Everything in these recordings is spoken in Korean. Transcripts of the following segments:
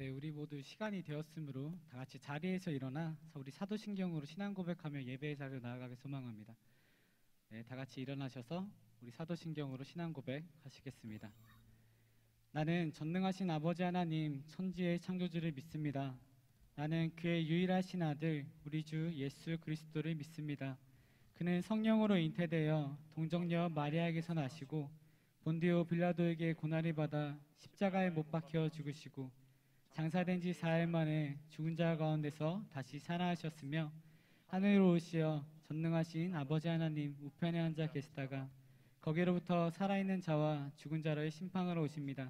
네, 우리 모두 시간이 되었으므로 다 같이 자리에서 일어나 우리 사도신경으로 신앙 고백하며 예배의 자리로 나아가길 소망합니다. 네, 다 같이 일어나셔서 우리 사도신경으로 신앙 고백하시겠습니다. 나는 전능하신 아버지 하나님 천지의 창조주를 믿습니다. 나는 그의 유일하신 아들 우리 주 예수 그리스도를 믿습니다. 그는 성령으로 잉태되어 동정녀 마리아에게서 나시고 본디오 빌라도에게 고난을 받아 십자가에 못 박혀 죽으시고 장사된 지 4일 만에 죽은 자 가운데서 다시 살아나셨으며 하늘로 오시어 전능하신 아버지 하나님 우편에 앉아 계시다가 거기로부터 살아있는 자와 죽은 자를 심판하러 오십니다.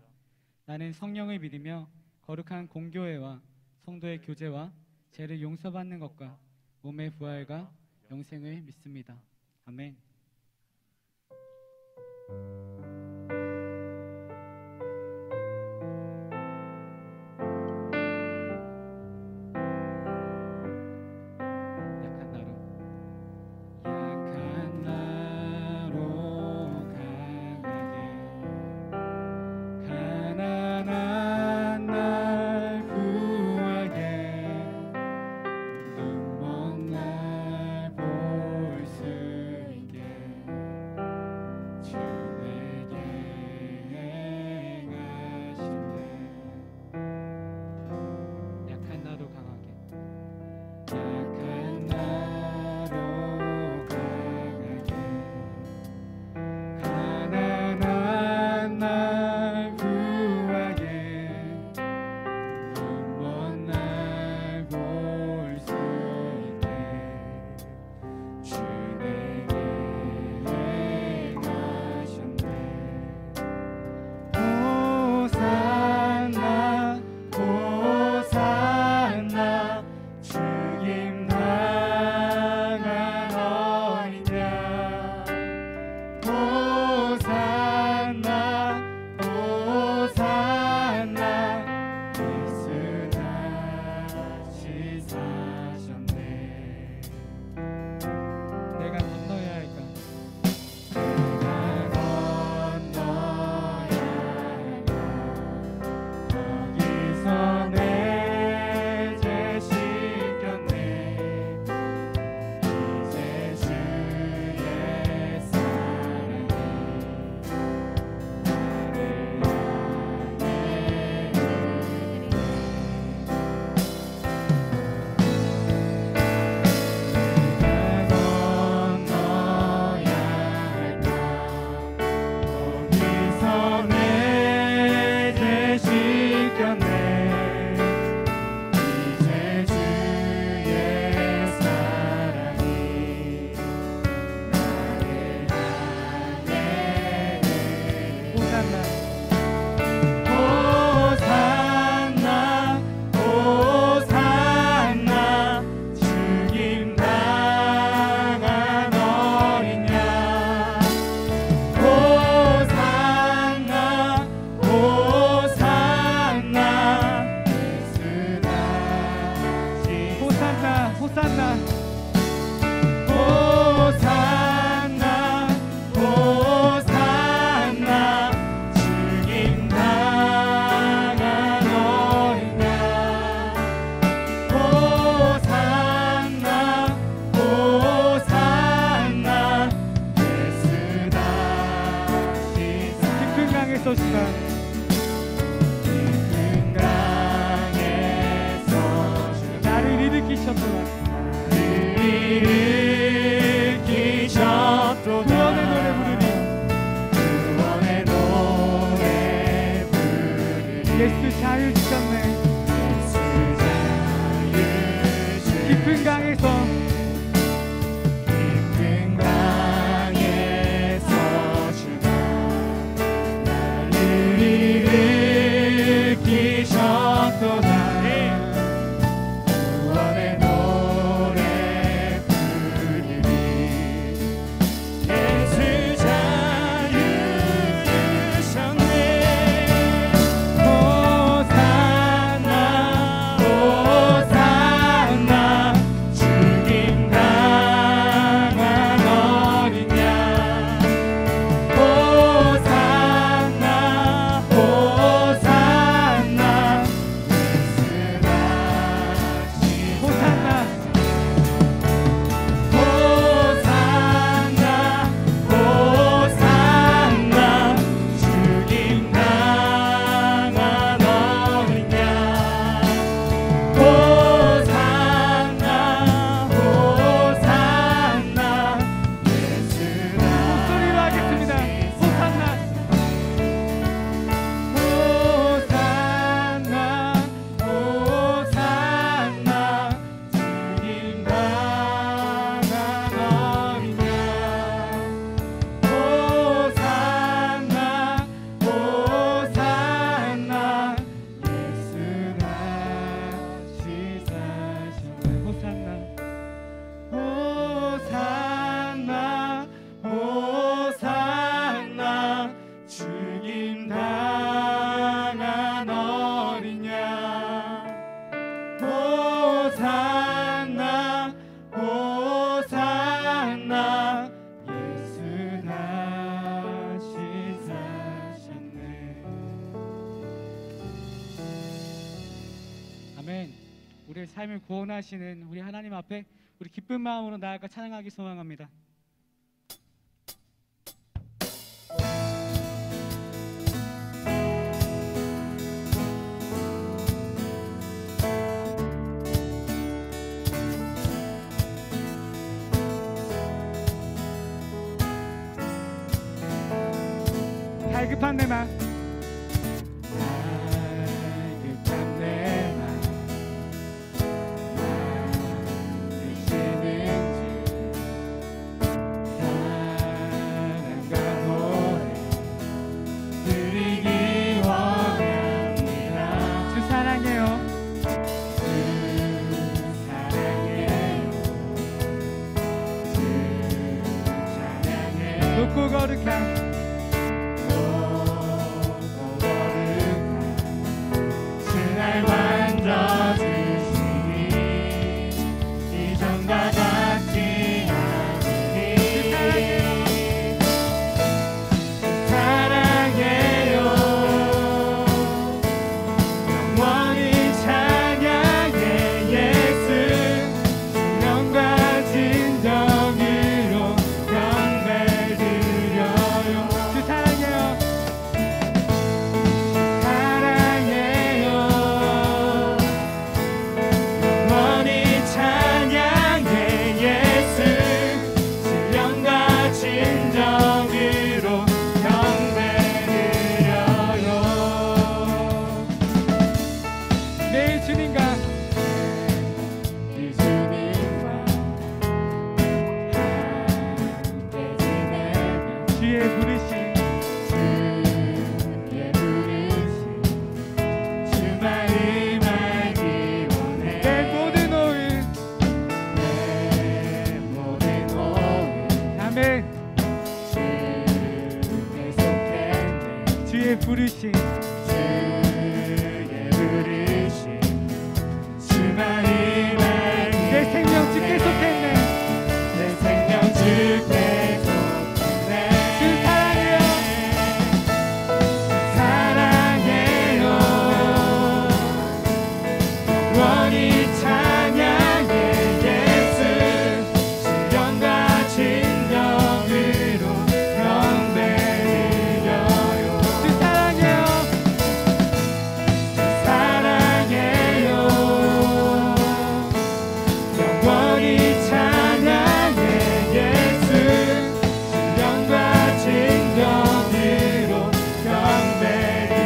나는 성령을 믿으며 거룩한 공교회와 성도의 교제와 죄를 용서받는 것과 몸의 부활과 영생을 믿습니다. 아멘. 예수 자유 주셨네. 깊은 강에서 주가 나를 일으키셨도다. 구원의 노래 부르리. 예수 자유 주셨네. 호산나 우리의 삶을 구원하시는 우리 하나님 앞에 우리 기쁜 마음으로 나아가 찬양하기 소망합니다. 갈급한 내 맘, 갈급한 내 맘 드시는지 사랑과 노래 드리기 원합니다. 주 사랑해요. 주 사랑해요. 주 찬양해요. 높고 거룩한 날 만져주시니 이전과 같지 않으니 사랑해요. 영원히 찬양해 예수 영과 진정으로 경배드려요. 주 사랑해요. 내 주님과 주의 부르심 주만을 알기 원해. 내 모든 오은 내 모든 오은 아멘. 주께 속했네. 주의 부르심 주의 부르심 주만을 알기 내 생명 주께 속했네. 내 생명 주께 속했네. 주 사랑해요. 사랑해요. 영원히 찬양해 예수 신령과 진정으로 경배드려요. 주 사랑해요. 사랑해요. 영원히 찬양해 예수 신령과 진정으로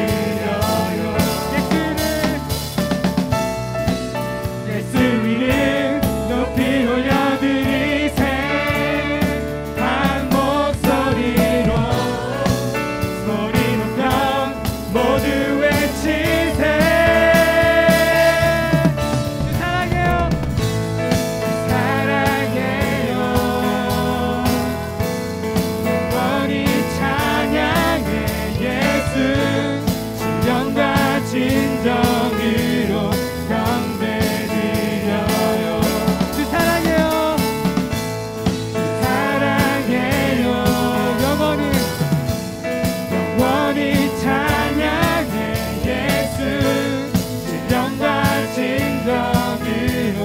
경배드려요. 예수 이름 높이 올려드리세. 한 목소리로 소리 높여 모두 외치세. 주 사랑해요. 사랑해요. 영원히 찬양해 예수 신령과 진정으로 경배드려요. 주 사랑해요. 사랑해요. 영원히 영원히 찬양해 예수 신령과 진정으로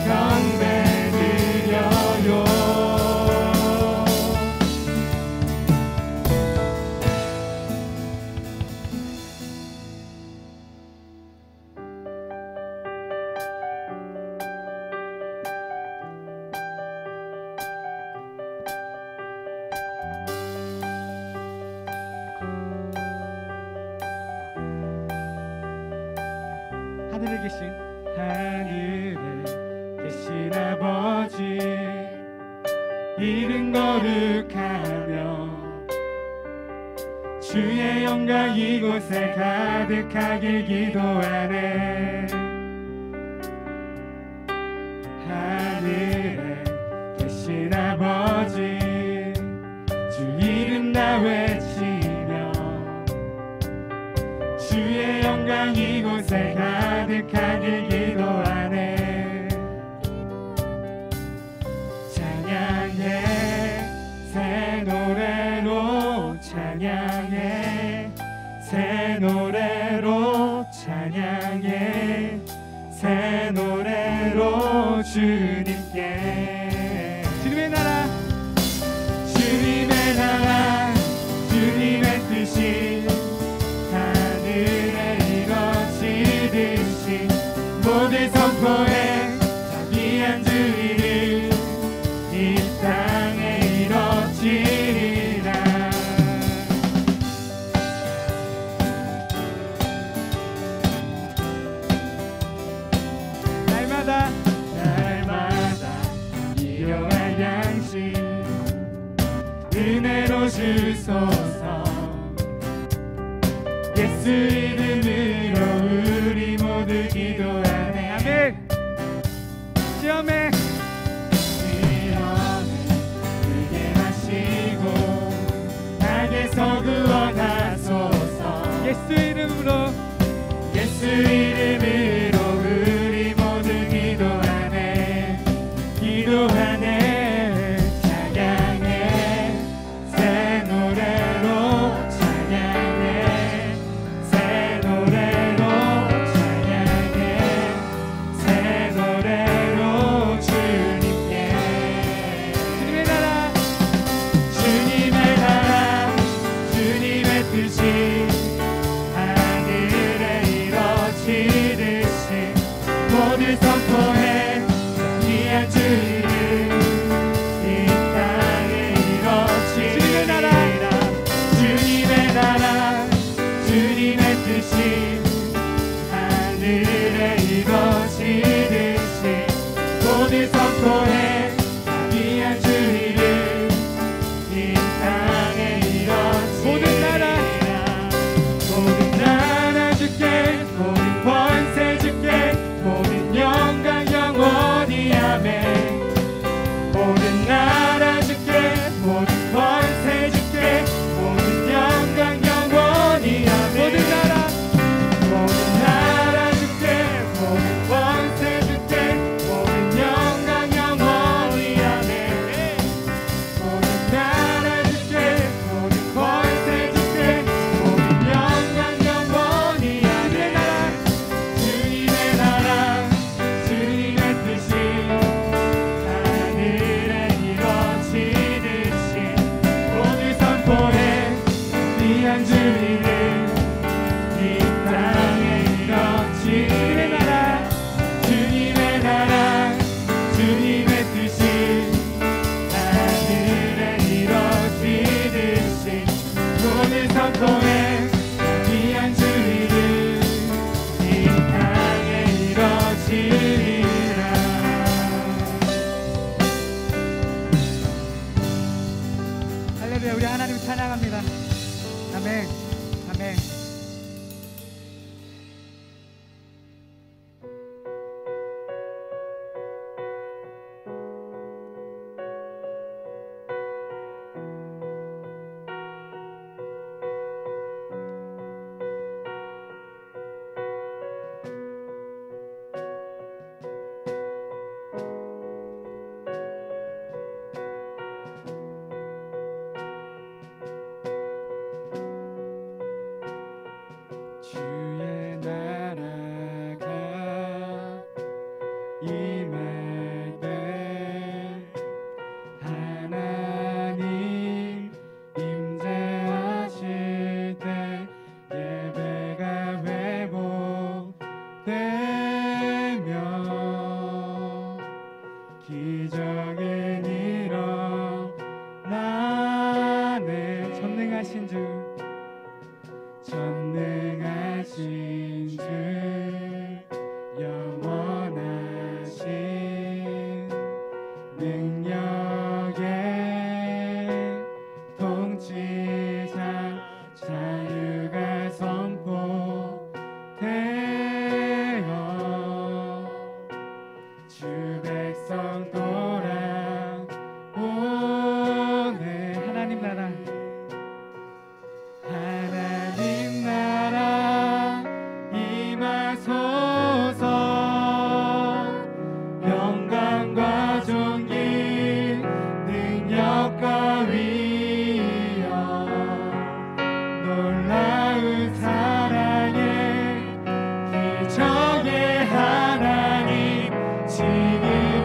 경배드려요. 하늘에 계신 하늘에 계신 아버지 이름 거룩하며 주의 영광 이곳에 가득하길 기도하네. 하늘에 계신 아버지 주 이름 나 외치며 주의 영광 이곳에 가득하길 기도하네. 찬양해 새 노래로 찬양해 새 노래로 찬양해 새 노래 주님께 주님의 나라 주님의 나라 주님의 뜻이 하늘에 이루어지듯이 모두 선포해 자비한 주의를 이 땅에 이루어지리라. 날마다 일용할 양식 은혜로 주소서. 예수 이름으로 우리 모두 기도하네. 아멘. 시험에 크게 마시고 낙에서 구원하소서. 예수 이름으로 예수 이름으로 우리 모두 기도하네. 기도하네. 찬양해 새 노래로 찬양해 새 노래로 찬양해 새 노래로 주님께 주님의 나라 주님의 나라 주님의 뜻이 하늘에 이루어지듯이 모두 선포해 귀한 주의를 이 땅에 주님의 나라. 이루어지리라. 주님의 나라 주님의 뜻이 하늘에 이루어지듯이 모두 선포해 귀한 주의를 이 땅에 이루어지리라. 모든 나라 주께 모든 권세 주께 모든 영광 영원히 아멘. 모든 나라 주께 모든 권세 주께 모든 영광 영원히 아멘. 모든 나라 모든 나라 주께 모든 권세 주께 모든 영광 영원히 아멘. 모든 나라 주께 모든 권세 주께 모든 영광 영원히 아멘. 주님의 나라 주님의 뜻이 하늘에 이루어지듯이 모두 선포해 귀한 주님을 이 땅에 이루어지리라. 주님의 나라 주님의 뜻이 하늘에 이루어지듯이 모두 선포해 귀한 주님을 이 땅에 이루어지리라. 할렐루야. 우리 하나님 찬양합니다. 아멘. 아멘. 주의 나라가 임할 때 하나님 임재하실 때 예배가 회복되며 기적은 일어나네. 전능하신 주 전능하신 주 영원하신 능력의 통치자 자유가 선포되어 주 백성 돌아오네. 하나님 나라 하나님 나라 임하소서. 영광과 존귀 능력과 위엄 놀라운 사랑의 기적의 하나님 지금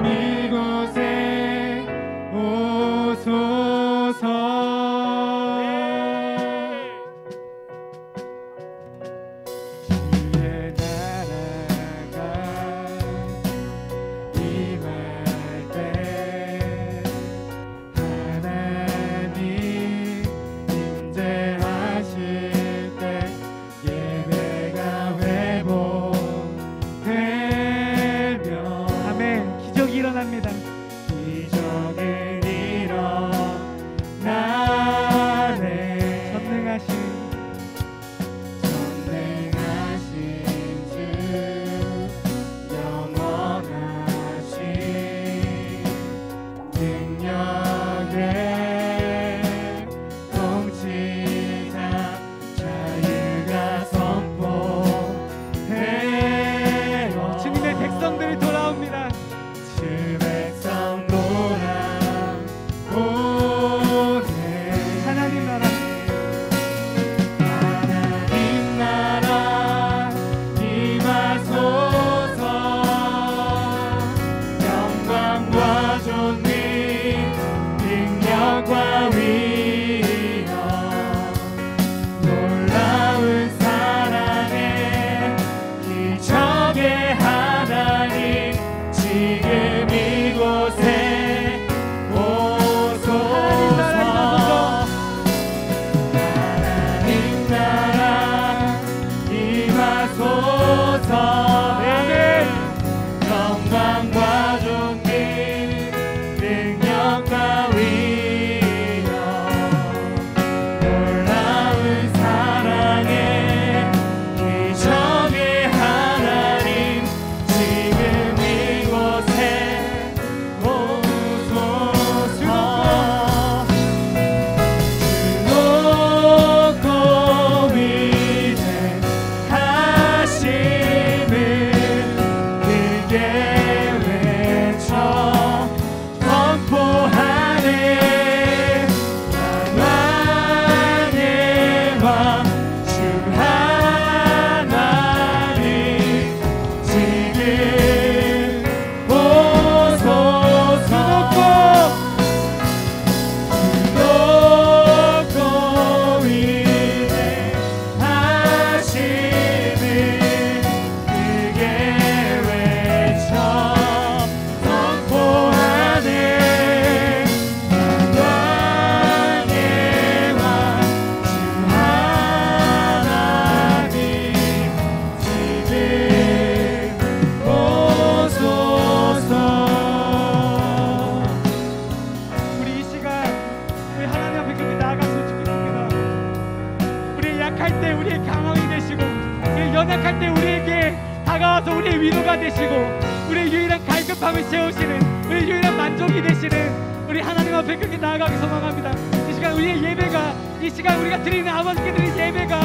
약할 때 우리의 강함이 되시고, 우리 연약할 때 우리에게 다가와서 우리의 위로가 되시고, 우리의 유일한 갈급함을 채우시는, 우리의 유일한 만족이 되시는 우리 하나님 앞에 그렇게 나아가기 소망합니다. 이 시간 우리의 예배가, 이 시간 우리가 드리는 아버지께 드리는 예배가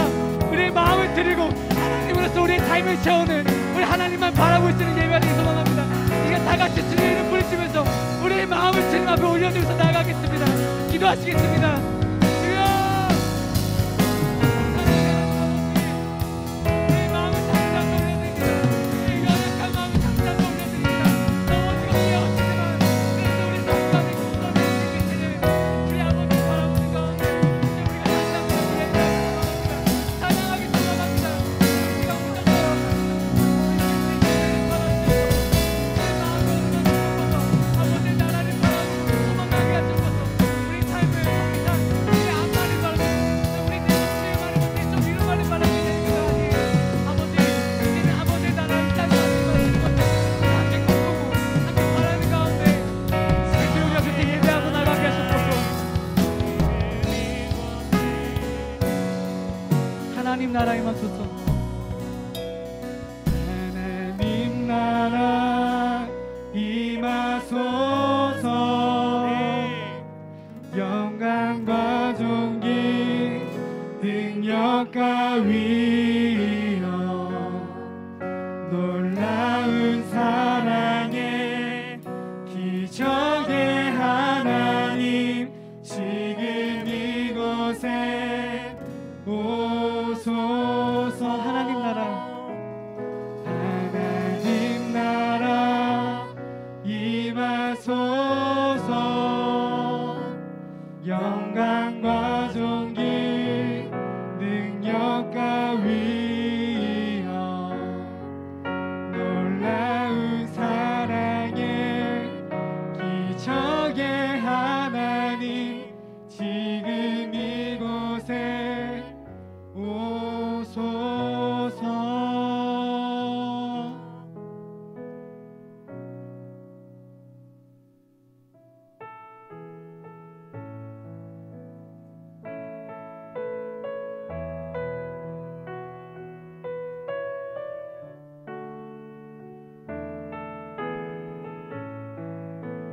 우리의 마음을 드리고 하나님으로서 우리의 삶을 채우는, 우리 하나님만 바라볼 수 있는 예배가 되기 소망합니다. 이 시간 다 같이 주님의 이름 부르시면서 우리의 마음을 주님 앞에 올려드리면서 나아가겠습니다. 기도하시겠습니다. 주여! 우리의 마음을 다시 한번 올려드립니다. 우리의 연약한 마음을 다시 한번 올려드립니다. 너무 깨어지지만 그래서 우리 삶 안에 공감할 수 있게 되는 우리 아버지 바라보는 가운데 이제 우리가 다시 한번 올려드립니다. 찬양하기 소망합니다. 우리가 아버지의 나라를 바라보고 소망하게 하셔서 우리 삶을 더 이상 우리 앞만을 바라보고 우리 내 주의 말을 내 좀 위로만을 바라보게 되는 것 아니에요. 아버지, 이제는 아버지의 나라 이 땅에 하시는 것을 함께 꿈꾸고 함께 바라는 가운데 주님 우리가 그때 예배하고 나가게 하셨소서. 하나님 나라 임하소서. 하나님 나라 임하소서. 영광과 존귀 능력과 위엄 놀라운 사랑의 기적의 하나님 지금 이곳에 오소서. 하나님 나라 하나님 나라 임하소서. 영광과 존귀 능력과 위엄 놀라운 사랑의 기적의 하나님 지금 이곳에 오소서.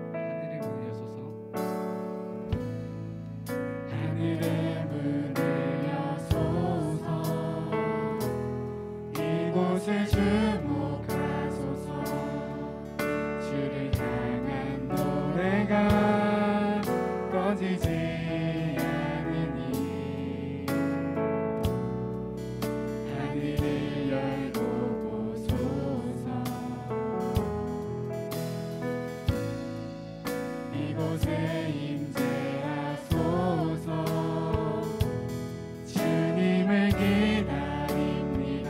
하늘의 문을 여소서. 하늘의 문을 여소서. 이곳에 주목하소서. 주를 향한 노래가 꺼지지 않으니 하늘을 열고 보소서. 이곳에 임재하소서. 주님을 기다립니다.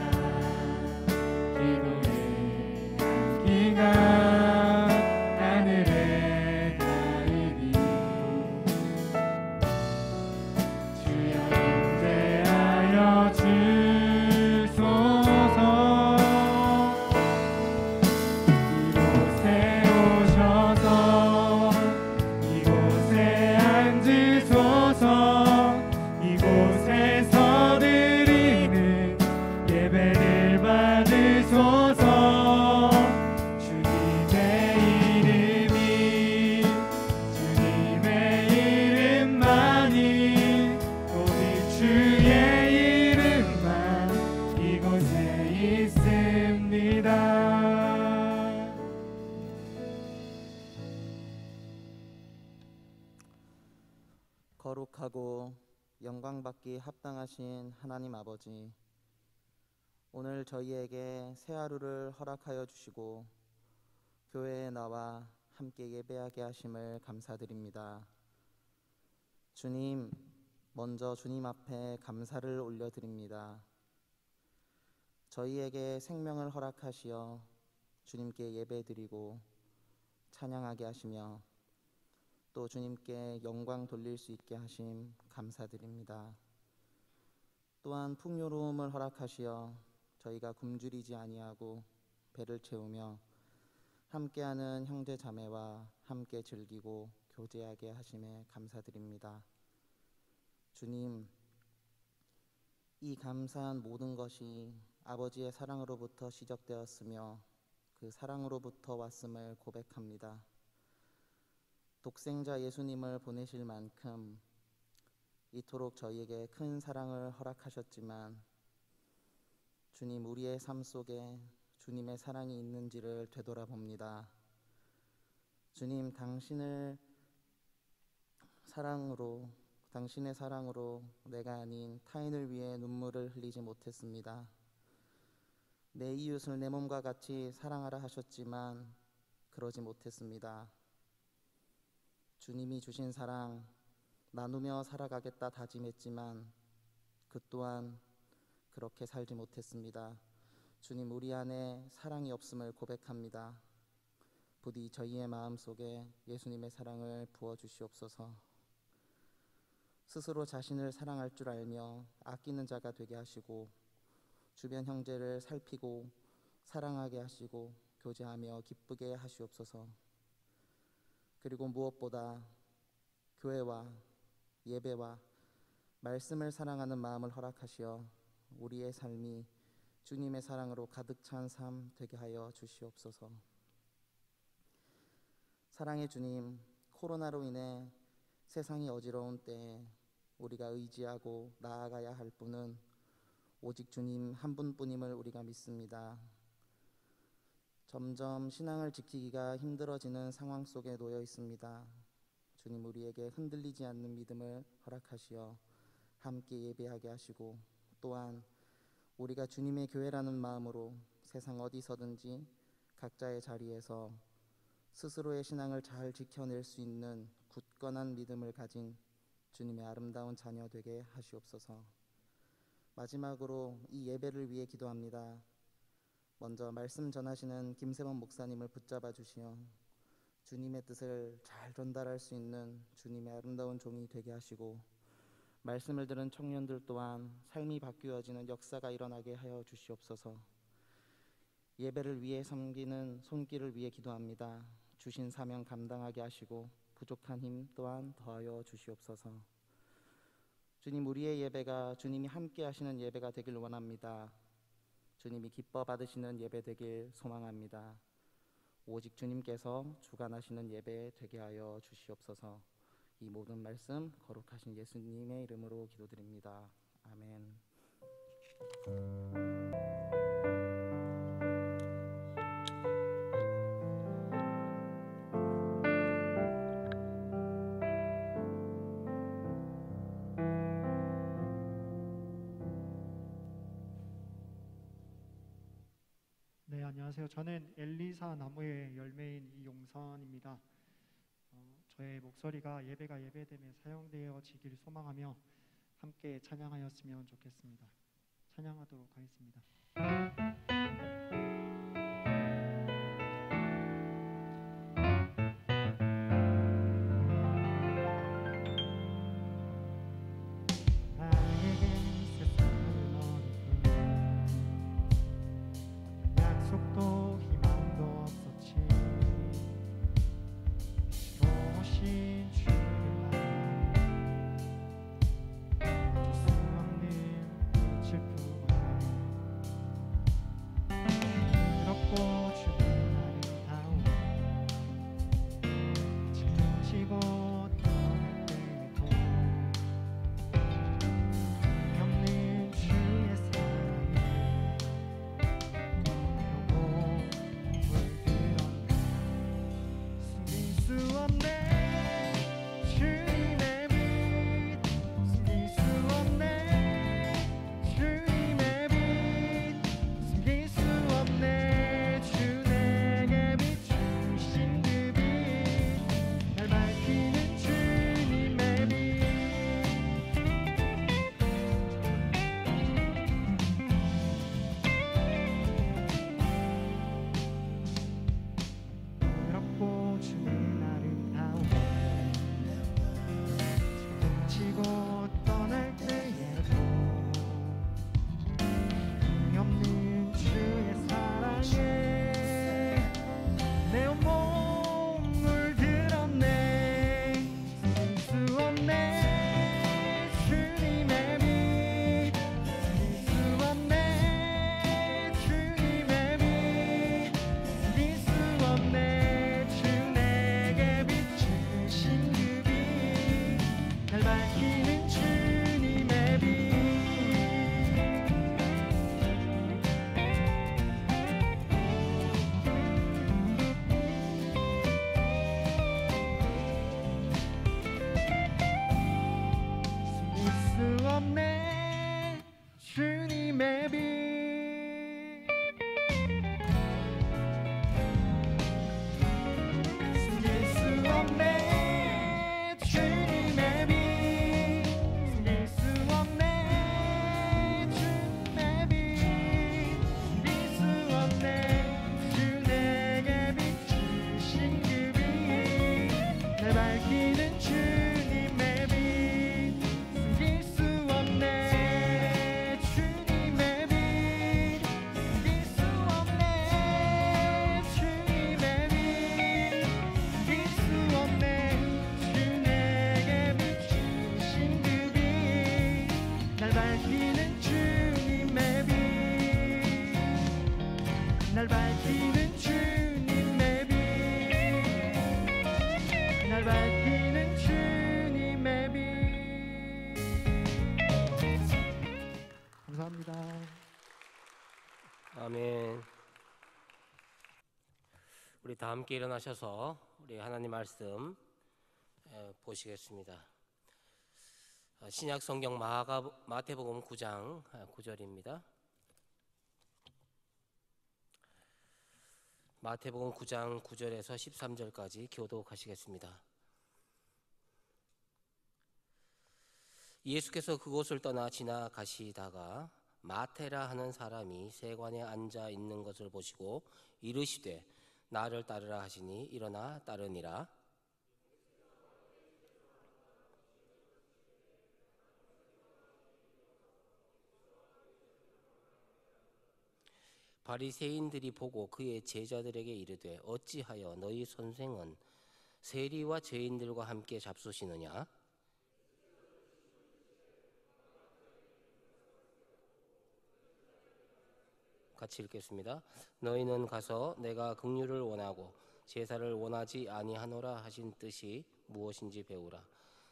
기도의 향기가 하늘에 닿으니 주여 임재하여 주소서. 이곳에 오셔서 이곳에 앉으소서. 이곳에서 드리는 예배를 받으소서. 주님의 이름이 주님의 이름만이 오직 주의 이름만 이곳에 있습니다. 거룩하고 영광받기 합당하신 하나님 아버지, 오늘 저희에게 새 하루를 허락하여 주시고 교회에 나와 함께 예배하게 하심을 감사드립니다. 주님, 먼저 주님 앞에 감사를 올려드립니다. 저희에게 생명을 허락하시어 주님께 예배드리고 찬양하게 하시며 또 주님께 영광 돌릴 수 있게 하심 감사드립니다. 또한 풍요로움을 허락하시어 저희가 굶주리지 아니하고 배를 채우며 함께하는 형제 자매와 함께 즐기고 교제하게 하심에 감사드립니다. 주님, 이 감사한 모든 것이 아버지의 사랑으로부터 시작되었으며 그 사랑으로부터 왔음을 고백합니다. 독생자 예수님을 보내실 만큼 이토록 저희에게 큰 사랑을 허락하셨지만 주님, 우리의 삶 속에 주님의 사랑이 있는지를 되돌아봅니다. 주님, 당신의 사랑으로 내가 아닌 타인을 위해 눈물을 흘리지 못했습니다. 내 이웃을 내 몸과 같이 사랑하라 하셨지만 그러지 못했습니다. 주님이 주신 사랑 나누며 살아가겠다 다짐했지만 그 또한 그렇게 살지 못했습니다. 주님, 우리 안에 사랑이 없음을 고백합니다. 부디 저희의 마음속에 예수님의 사랑을 부어주시옵소서. 스스로 자신을 사랑할 줄 알며 아끼는 자가 되게 하시고 주변 형제를 살피고 사랑하게 하시고 교제하며 기쁘게 하시옵소서. 그리고 무엇보다 교회와 예배와 말씀을 사랑하는 마음을 허락하시어 우리의 삶이 주님의 사랑으로 가득 찬 삶 되게 하여 주시옵소서. 사랑의 주님, 코로나로 인해 세상이 어지러운 때에 우리가 의지하고 나아가야 할 분은 오직 주님 한 분뿐임을 우리가 믿습니다. 점점 신앙을 지키기가 힘들어지는 상황 속에 놓여 있습니다. 주님, 우리에게 흔들리지 않는 믿음을 허락하시어 함께 예배하게 하시고 또한 우리가 주님의 교회라는 마음으로 세상 어디서든지 각자의 자리에서 스스로의 신앙을 잘 지켜낼 수 있는 굳건한 믿음을 가진 주님의 아름다운 자녀 되게 하시옵소서. 마지막으로 이 예배를 위해 기도합니다. 먼저 말씀 전하시는 김세범 목사님을 붙잡아 주시어 주님의 뜻을 잘 전달할 수 있는 주님의 아름다운 종이 되게 하시고 말씀을 들은 청년들 또한 삶이 바뀌어지는 역사가 일어나게 하여 주시옵소서. 예배를 위해 섬기는 손길을 위해 기도합니다. 주신 사명 감당하게 하시고 부족한 힘 또한 더하여 주시옵소서. 주님, 우리의 예배가 주님이 함께 하시는 예배가 되길 원합니다. 주님이 기뻐 받으시는 예배 되길 소망합니다. 오직 주님께서 주관하시는 예배 되게 하여 주시옵소서. 이 모든 말씀 거룩하신 예수님의 이름으로 기도드립니다. 아멘. 네, 안녕하세요. 저는 엘리사 나무의 열매인 이용선입니다. 저의 목소리가 예배가 예배됨에 사용되어지길 소망하며 함께 찬양하였으면 좋겠습니다. 찬양하도록 하겠습니다. 약속도 희망도 없었지. 오신 주를 만나 줄 수 없는 슬픔을 주님의 빛 숨길 수 없네 주님의 빛 숨길 수 없네 주님의 빛 숨길 수 없네 주 내게 비추신 그 빛 날 밝히는 주님의 빛 숨길 수 없네 주님의 빛 숨길 수 없네 주님의 빛 숨길 수 없네 주 내게 비추신 그 빛 날 밝히는 주님의 빛 날 밝히는 주님의 빛 날 밝히는 주님의 빛 감사합니다. 아멘. 우리 다 함께 일어나셔서 우리 하나님 말씀 보시겠습니다. 신약 성경 마태복음 9장 9절입니다. 마태복음 9장 9절에서 13절까지 교독하시겠습니다. 예수께서 그곳을 떠나 지나가시다가 마태라 하는 사람이 세관에 앉아 있는 것을 보시고 이르시되 나를 따르라 하시니 일어나 따르니라. 바리새인들이 보고 그의 제자들에게 이르되 어찌하여 너희 선생은 세리와 죄인들과 함께 잡수시느냐? 같이 읽겠습니다. 너희는 가서 내가 긍휼을 원하고 제사를 원하지 아니하노라 하신 뜻이 무엇인지 배우라.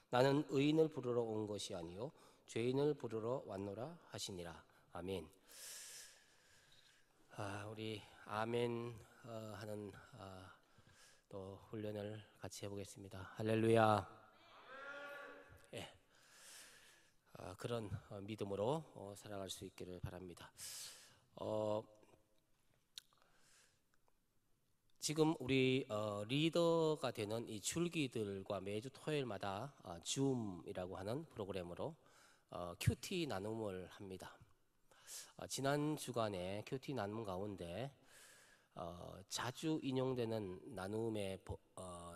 나는 의인을 부르러 온 것이 아니요 죄인을 부르러 왔노라 하시니라. 아멘. 우리 아멘 하는 또 훈련을 같이 해보겠습니다. 할렐루야. 예. 그런 믿음으로 살아갈 수 있기를 바랍니다. 지금 우리 리더가 되는 이 줄기들과 매주 토요일마다 줌이라고 하는 프로그램으로 큐티 나눔을 합니다. 지난 주간에 큐티 나눔 가운데 자주 인용되는 나눔의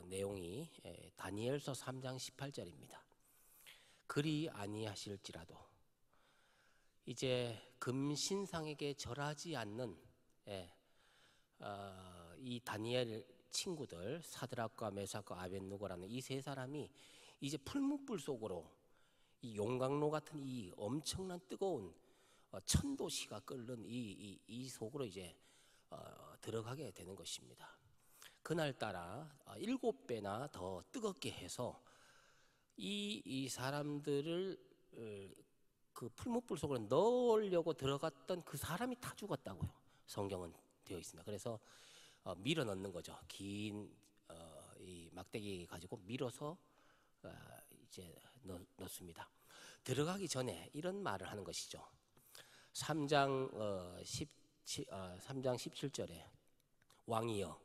내용이 다니엘서 3장 18절입니다. 그리 아니하실지라도 이제 금신상에게 절하지 않는 이 다니엘 친구들 사드락과 메삭과 아벳누고라는 이 세 사람이 이제 풀무불 속으로 이 용광로 같은 이 엄청난 뜨거운 천도시가 끓는 이 속으로 이제 들어가게 되는 것입니다. 그날따라 7배나 더 뜨겁게 해서 이 사람들을 그 풀무불 속으로 넣으려고 들어갔던 그 사람이 다 죽었다고요. 성경은 되어 있습니다. 그래서 밀어 넣는 거죠. 긴 이 막대기 가지고 밀어서 이제 넣습니다. 들어가기 전에 이런 말을 하는 것이죠. 3장 17절에 왕이여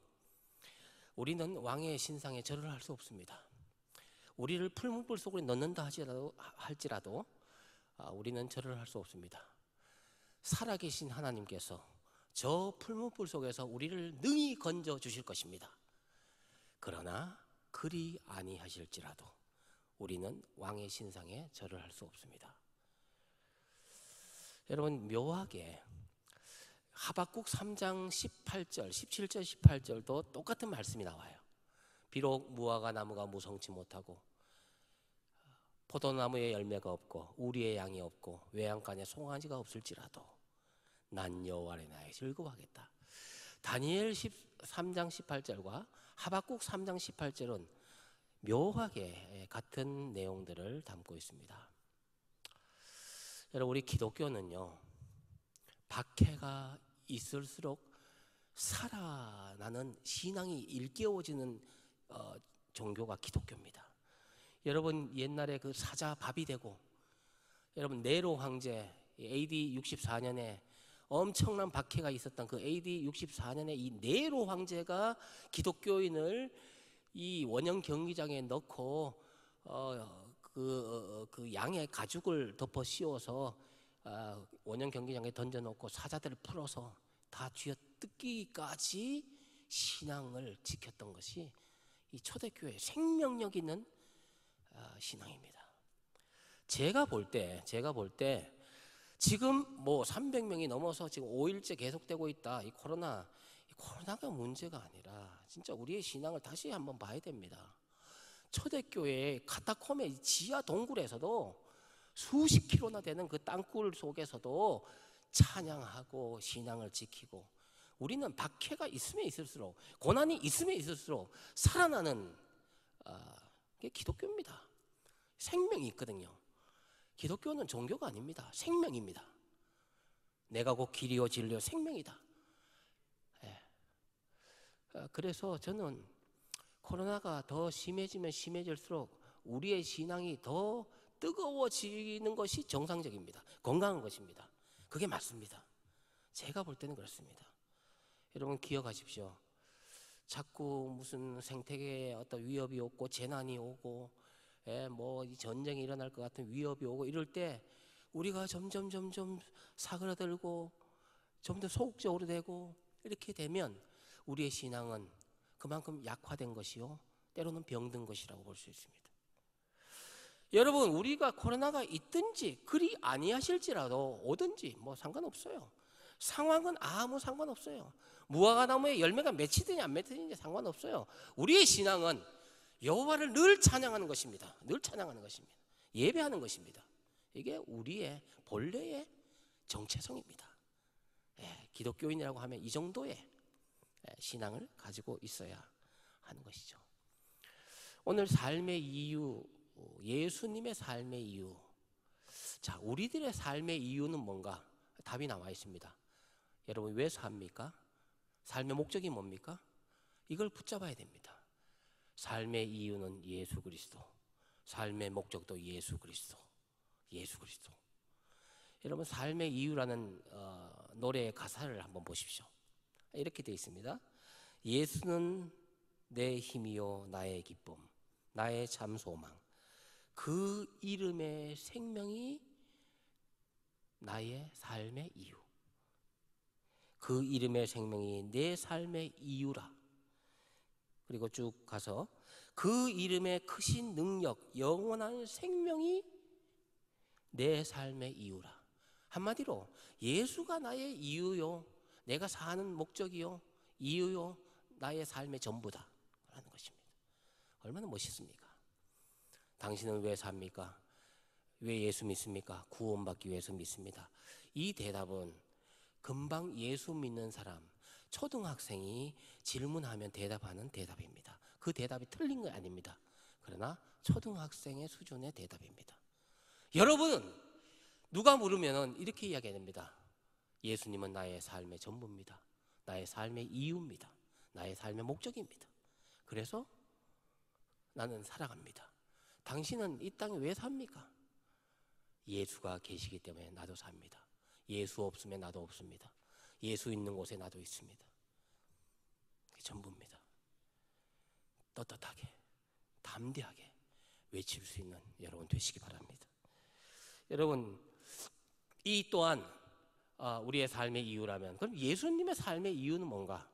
우리는 왕의 신상에 절을 할 수 없습니다. 우리를 풀무불 속으로 넣는다 할지라도 우리는 절을 할 수 없습니다. 살아계신 하나님께서 저 풀무불 속에서 우리를 능히 건져 주실 것입니다. 그러나 그리 아니하실지라도 우리는 왕의 신상에 절을 할 수 없습니다. 여러분 묘하게 하박국 3장 18절, 17절, 18절도 똑같은 말씀이 나와요. 비록 무화과 나무가 무성치 못하고 포도나무에 열매가 없고 우리의 양이 없고 외양간에 송아지가 없을지라도 난 여호와의 나에 즐거워하겠다. 다니엘 3장 18절과 하박국 3장 18절은 묘하게 같은 내용들을 담고 있습니다. 여러분 우리 기독교는요 박해가 있을수록 살아나는 신앙이 일깨워지는 종교가 기독교입니다. 여러분 옛날에 그 사자 밥이 되고 여러분 네로 황제 AD 64년에 엄청난 박해가 있었던 그 AD 64년에 이 네로 황제가 기독교인을 이 원형 경기장에 넣고 그 양의 가죽을 덮어 씌워서 원형 경기장에 던져놓고 사자들을 풀어서 다 쥐어뜯기까지 신앙을 지켰던 것이 이 초대교회의 생명력 있는 신앙입니다. 제가 볼 때 지금 뭐 300명이 넘어서 지금 5일째 계속되고 있다. 이 코로나가 문제가 아니라 진짜 우리의 신앙을 다시 한번 봐야 됩니다. 초대교회의 카타콤의 지하 동굴에서도 수십 킬로나 되는 그 땅굴 속에서도 찬양하고 신앙을 지키고, 우리는 박해가 있으면 있을수록, 고난이 있으면 있을수록 살아나는 게 기독교입니다. 생명이 있거든요. 기독교는 종교가 아닙니다. 생명입니다. 내가 곧 길이요 진리요 생명이다. 그래서 저는 코로나가 더 심해지면 심해질수록 우리의 신앙이 더 뜨거워지는 것이 정상적입니다. 건강한 것입니다. 그게 맞습니다. 제가 볼 때는 그렇습니다. 여러분 기억하십시오. 자꾸 무슨 생태계에 어떤 위협이 오고 재난이 오고 뭐 전쟁이 일어날 것 같은 위협이 오고 이럴 때 우리가 점점 사그라들고 좀 더 소극적으로 되고 이렇게 되면 우리의 신앙은 그만큼 약화된 것이요, 때로는 병든 것이라고 볼 수 있습니다. 여러분, 우리가 코로나가 있든지 그리 아니하실지라도 오든지 뭐 상관없어요. 상황은 아무 상관없어요. 무화과나무에 열매가 맺히든지 안 맺히든지 상관없어요. 우리의 신앙은 여호와를 늘 찬양하는 것입니다. 늘 찬양하는 것입니다. 예배하는 것입니다. 이게 우리의 본래의 정체성입니다. 기독교인이라고 하면 이 정도의 신앙을 가지고 있어야 하는 것이죠. 오늘 삶의 이유, 예수님의 삶의 이유. 자, 우리들의 삶의 이유는 뭔가? 답이 나와 있습니다. 여러분, 왜 삽니까? 삶의 목적이 뭡니까? 이걸 붙잡아야 됩니다. 삶의 이유는 예수 그리스도, 삶의 목적도 예수 그리스도, 예수 그리스도. 여러분, 삶의 이유라는 노래의 가사를 한번 보십시오. 이렇게 되어 있습니다. 예수는 내 힘이요 나의 기쁨, 나의 참 소망, 그 이름의 생명이 나의 삶의 이유, 그 이름의 생명이 내 삶의 이유라. 그리고 쭉 가서 그 이름의 크신 능력, 영원한 생명이 내 삶의 이유라. 한마디로 예수가 나의 이유요, 내가 사는 목적이요, 이유요, 나의 삶의 전부다 라는 것입니다. 얼마나 멋있습니까? 당신은 왜 삽니까? 왜 예수 믿습니까? 구원받기 위해서 믿습니다. 이 대답은 금방 예수 믿는 사람, 초등학생이 질문하면 대답하는 대답입니다. 그 대답이 틀린 거 아닙니다. 그러나 초등학생의 수준의 대답입니다. 여러분은 누가 물으면 이렇게 이야기합니다. 예수님은 나의 삶의 전부입니다. 나의 삶의 이유입니다. 나의 삶의 목적입니다. 그래서 나는 살아갑니다. 당신은 이 땅에 왜 삽니까? 예수가 계시기 때문에 나도 삽니다. 예수 없으면 나도 없습니다. 예수 있는 곳에 나도 있습니다. 그게 전부입니다. 떳떳하게, 담대하게 외칠 수 있는 여러분 되시기 바랍니다. 여러분, 이 또한 우리의 삶의 이유라면, 그럼 예수님의 삶의 이유는 뭔가?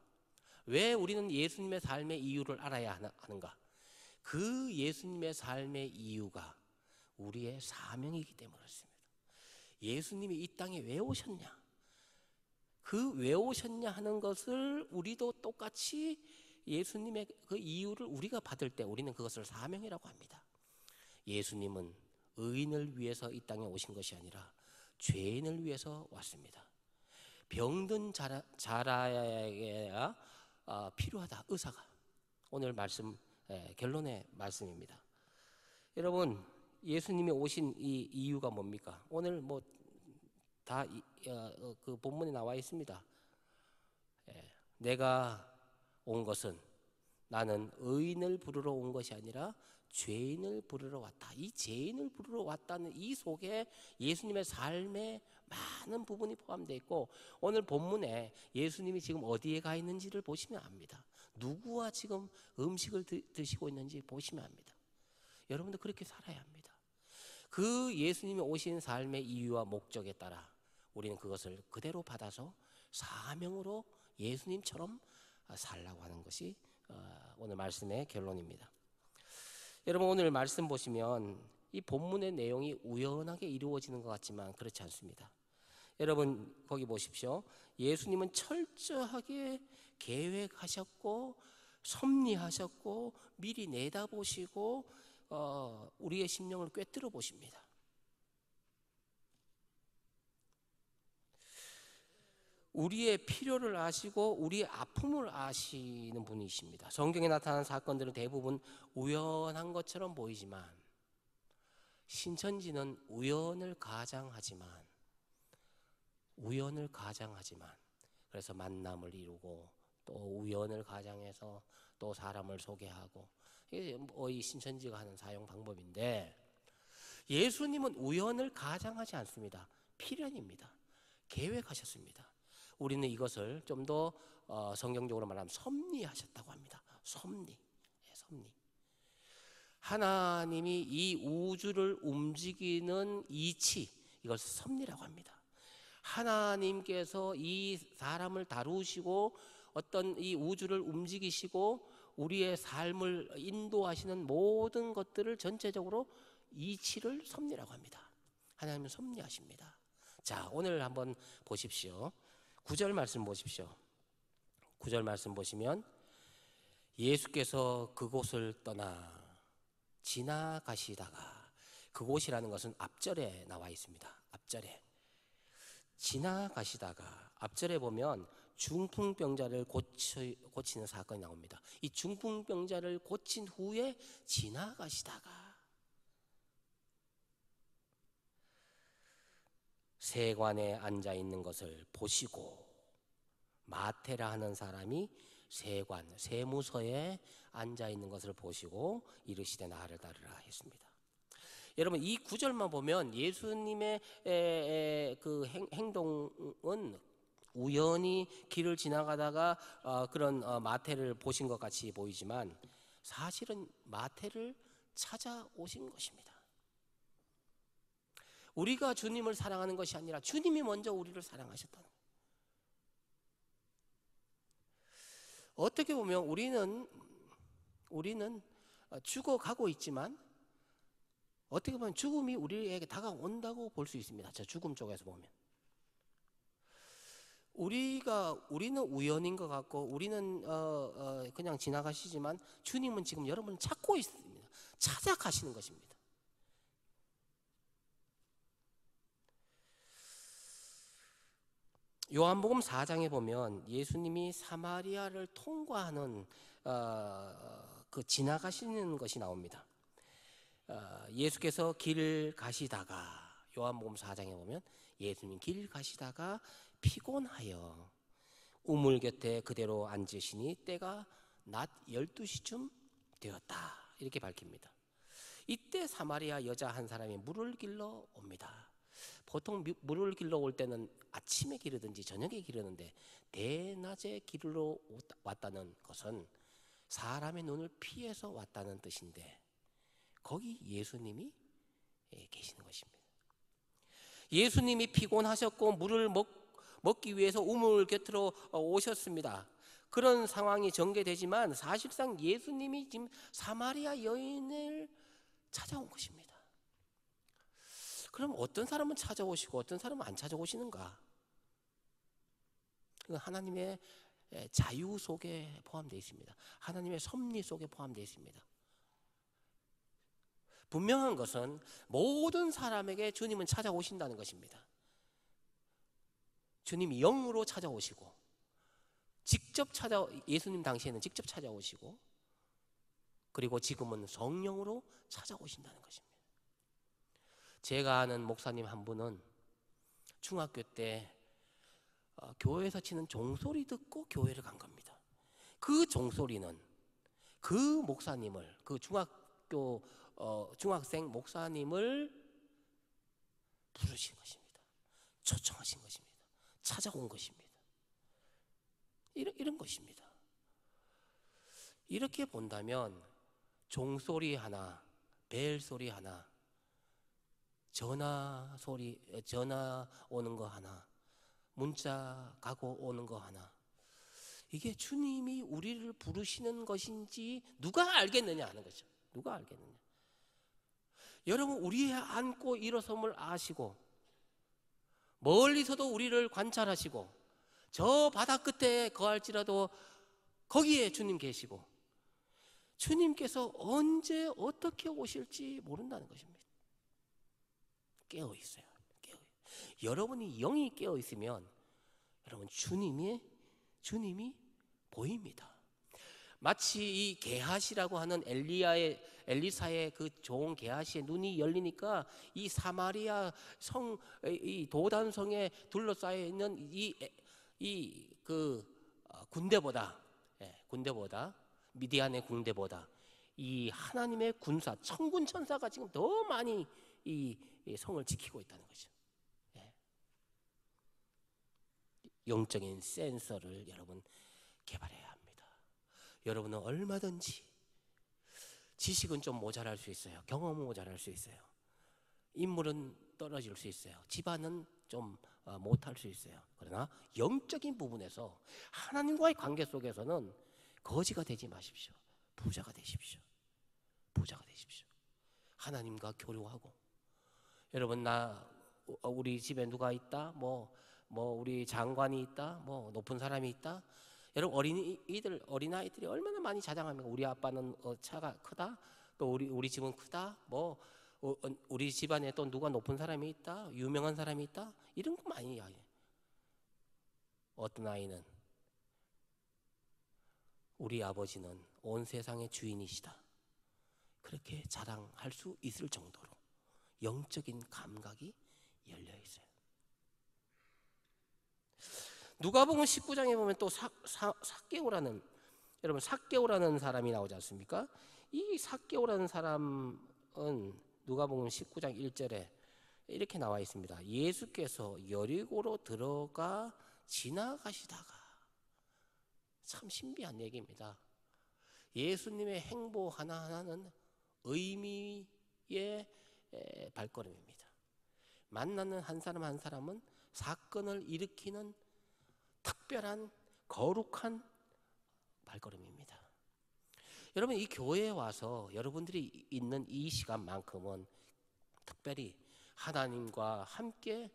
왜 우리는 예수님의 삶의 이유를 알아야 하는가? 그 예수님의 삶의 이유가 우리의 사명이기 때문에 그렇습니다. 예수님이 이 땅에 왜 오셨냐? 그 왜 오셨냐 하는 것을 우리도 똑같이 예수님의 그 이유를 우리가 받을 때 우리는 그것을 사명이라고 합니다. 예수님은 의인을 위해서 이 땅에 오신 것이 아니라 죄인을 위해서 왔습니다. 병든 자라에게 필요하다, 의사가. 오늘 말씀 결론의 말씀입니다. 여러분, 예수님이 오신 이 이유가 뭡니까? 오늘 뭐 다 그 본문에 나와 있습니다. 내가 온 것은 나는 의인을 부르러 온 것이 아니라 죄인을 부르러 왔다. 이 죄인을 부르러 왔다는 이 속에 예수님의 삶의 많은 부분이 포함되어 있고, 오늘 본문에 예수님이 지금 어디에 가 있는지를 보시면 압니다. 누구와 지금 음식을 드시고 있는지 보시면 압니다. 여러분도 그렇게 살아야 합니다. 그 예수님이 오신 삶의 이유와 목적에 따라 우리는 그것을 그대로 받아서 사명으로 예수님처럼 살라고 하는 것이 오늘 말씀의 결론입니다. 여러분, 오늘 말씀 보시면 이 본문의 내용이 우연하게 이루어지는 것 같지만 그렇지 않습니다. 여러분 거기 보십시오. 예수님은 철저하게 계획하셨고 섭리하셨고 미리 내다보시고 우리의 심령을 꿰뚫어 보십니다. 우리의 필요를 아시고 우리의 아픔을 아시는 분이십니다. 성경에 나타난 사건들은 대부분 우연한 것처럼 보이지만, 신천지는 우연을 가장하지만 그래서 만남을 이루고 또 우연을 가장해서 또 사람을 소개하고, 이게 이 신천지가 하는 사용 방법인데, 예수님은 우연을 가장하지 않습니다. 필연입니다. 계획하셨습니다. 우리는 이것을 좀 더 성경적으로 말하면 섭리하셨다고 합니다. 섭리. 하나님이 이 우주를 움직이는 이치, 이것을 섭리라고 합니다. 하나님께서 이 사람을 다루시고 어떤 이 우주를 움직이시고 우리의 삶을 인도하시는 모든 것들을 전체적으로 이치를 섭리라고 합니다. 하나님은 섭리하십니다. 자, 오늘 한번 보십시오. 9절 말씀 보십시오. 9절 말씀 보시면 예수께서 그곳을 떠나 지나가시다가, 그곳이라는 것은 앞절에 나와 있습니다. 앞절에 지나가시다가, 앞절에 보면 중풍병자를 고치는 사건이 나옵니다. 이 중풍병자를 고친 후에 지나가시다가 세관에 앉아 있는 것을 보시고, 마태라 하는 사람이 세무서에 앉아 있는 것을 보시고 이르시되 나를 따르라 했습니다. 여러분, 이 구절만 보면 예수님의 그 행동은 우연히 길을 지나가다가 그런 마태를 보신 것 같이 보이지만, 사실은 마태를 찾아오신 것입니다. 우리가 주님을 사랑하는 것이 아니라 주님이 먼저 우리를 사랑하셨다는 거예요. 어떻게 보면 우리는 죽어가고 있지만, 어떻게 보면 죽음이 우리에게 다가온다고 볼 수 있습니다. 저 죽음 쪽에서 보면 우리는 우연인 것 같고 우리는 그냥 지나가시지만, 주님은 지금 여러분을 찾고 있습니다. 찾아가시는 것입니다. 요한복음 4장에 보면 예수님이 사마리아를 통과하는 그 지나가시는 것이 나옵니다. 예수께서 길 가시다가, 요한복음 4장에 보면 예수님 길 가시다가 피곤하여 우물 곁에 그대로 앉으시니 때가 낮 12시쯤 되었다, 이렇게 밝힙니다. 이때 사마리아 여자 한 사람이 물을 길러 옵니다. 보통 물을 길러 올 때는 아침에 기르든지 저녁에 기르는데, 대낮에 기르러 왔다는 것은 사람의 눈을 피해서 왔다는 뜻인데, 거기 예수님이 계시는 것입니다. 예수님이 피곤하셨고 물을 먹기 위해서 우물 곁으로 오셨습니다. 그런 상황이 전개되지만 사실상 예수님이 지금 사마리아 여인을 찾아온 것입니다. 그럼 어떤 사람은 찾아오시고 어떤 사람은 안 찾아오시는가? 하나님의 자유 속에 포함되어 있습니다. 하나님의 섭리 속에 포함되어 있습니다. 분명한 것은 모든 사람에게 주님은 찾아오신다는 것입니다. 주님이 영으로 찾아오시고, 예수님 당시에는 직접 찾아오시고, 그리고 지금은 성령으로 찾아오신다는 것입니다. 제가 아는 목사님 한 분은 중학교 때 교회에서 치는 종소리 듣고 교회를 간 겁니다. 그 종소리는 그 목사님을, 그 중학교 학교 중학생 목사님을 부르신 것입니다. 초청하신 것입니다. 찾아온 것입니다. 이런 것입니다. 이렇게 본다면 종소리 하나, 벨 소리 하나, 전화 오는 거 하나, 문자 가고 오는 거 하나, 이게 주님이 우리를 부르시는 것인지 누가 알겠느냐 하는 거죠. 누가 알겠느냐. 여러분, 우리의 앉고 일어섬을 아시고 멀리서도 우리를 관찰하시고 저 바다 끝에 거할지라도 거기에 주님 계시고 주님께서 언제 어떻게 오실지 모른다는 것입니다. 깨어 있어요. 여러분이 영이 깨어 있으면 여러분 주님이 보입니다. 마치 이 게하시라고 하는 엘리사의 그 종 게하시의 눈이 열리니까 이 사마리아 성, 이 도단성에 둘러싸여 있는 군대보다 미디안의 군대보다 이 하나님의 군사 천군 천사가 지금 더 많이 이 성을 지키고 있다는 거죠. 영적인 센서를 여러분 개발해야 합니다. 여러분은 얼마든지 지식은 좀 모자랄 수 있어요. 경험은 모자랄 수 있어요. 인물은 떨어질 수 있어요. 집안은 좀 못할 수 있어요. 그러나 영적인 부분에서 하나님과의 관계 속에서는 거지가 되지 마십시오. 부자가 되십시오. 하나님과 교류하고. 여러분, 우리 집에 누가 있다? 뭐 우리 장관이 있다? 뭐 높은 사람이 있다? 여러분, 어린아이들이 얼마나 많이 자랑합니까? 우리 아빠는 차가 크다. 또 우리 집은 크다. 우리 집안에 또 누가 높은 사람이 있다. 유명한 사람이 있다. 이런 거 많이 이야기해요. 어떤 아이는 우리 아버지는 온 세상의 주인이시다. 그렇게 자랑할 수 있을 정도로 영적인 감각이 열려 있어요. 누가복음 19장에 보면 또 삭개오라는, 여러분, 삭개오라는 사람이 나오지 않습니까? 이 삭개오라는 사람은 누가복음 19장 1절에 이렇게 나와 있습니다. 예수께서 여리고로 들어가 지나가시다가, 참 신비한 얘기입니다. 예수님의 행보 하나하나는 의미의 발걸음입니다. 만나는 한 사람 한 사람은 사건을 일으키는 특별한 거룩한 발걸음입니다. 여러분, 이 교회에 와서 여러분들이 있는 이 시간만큼은 특별히 하나님과 함께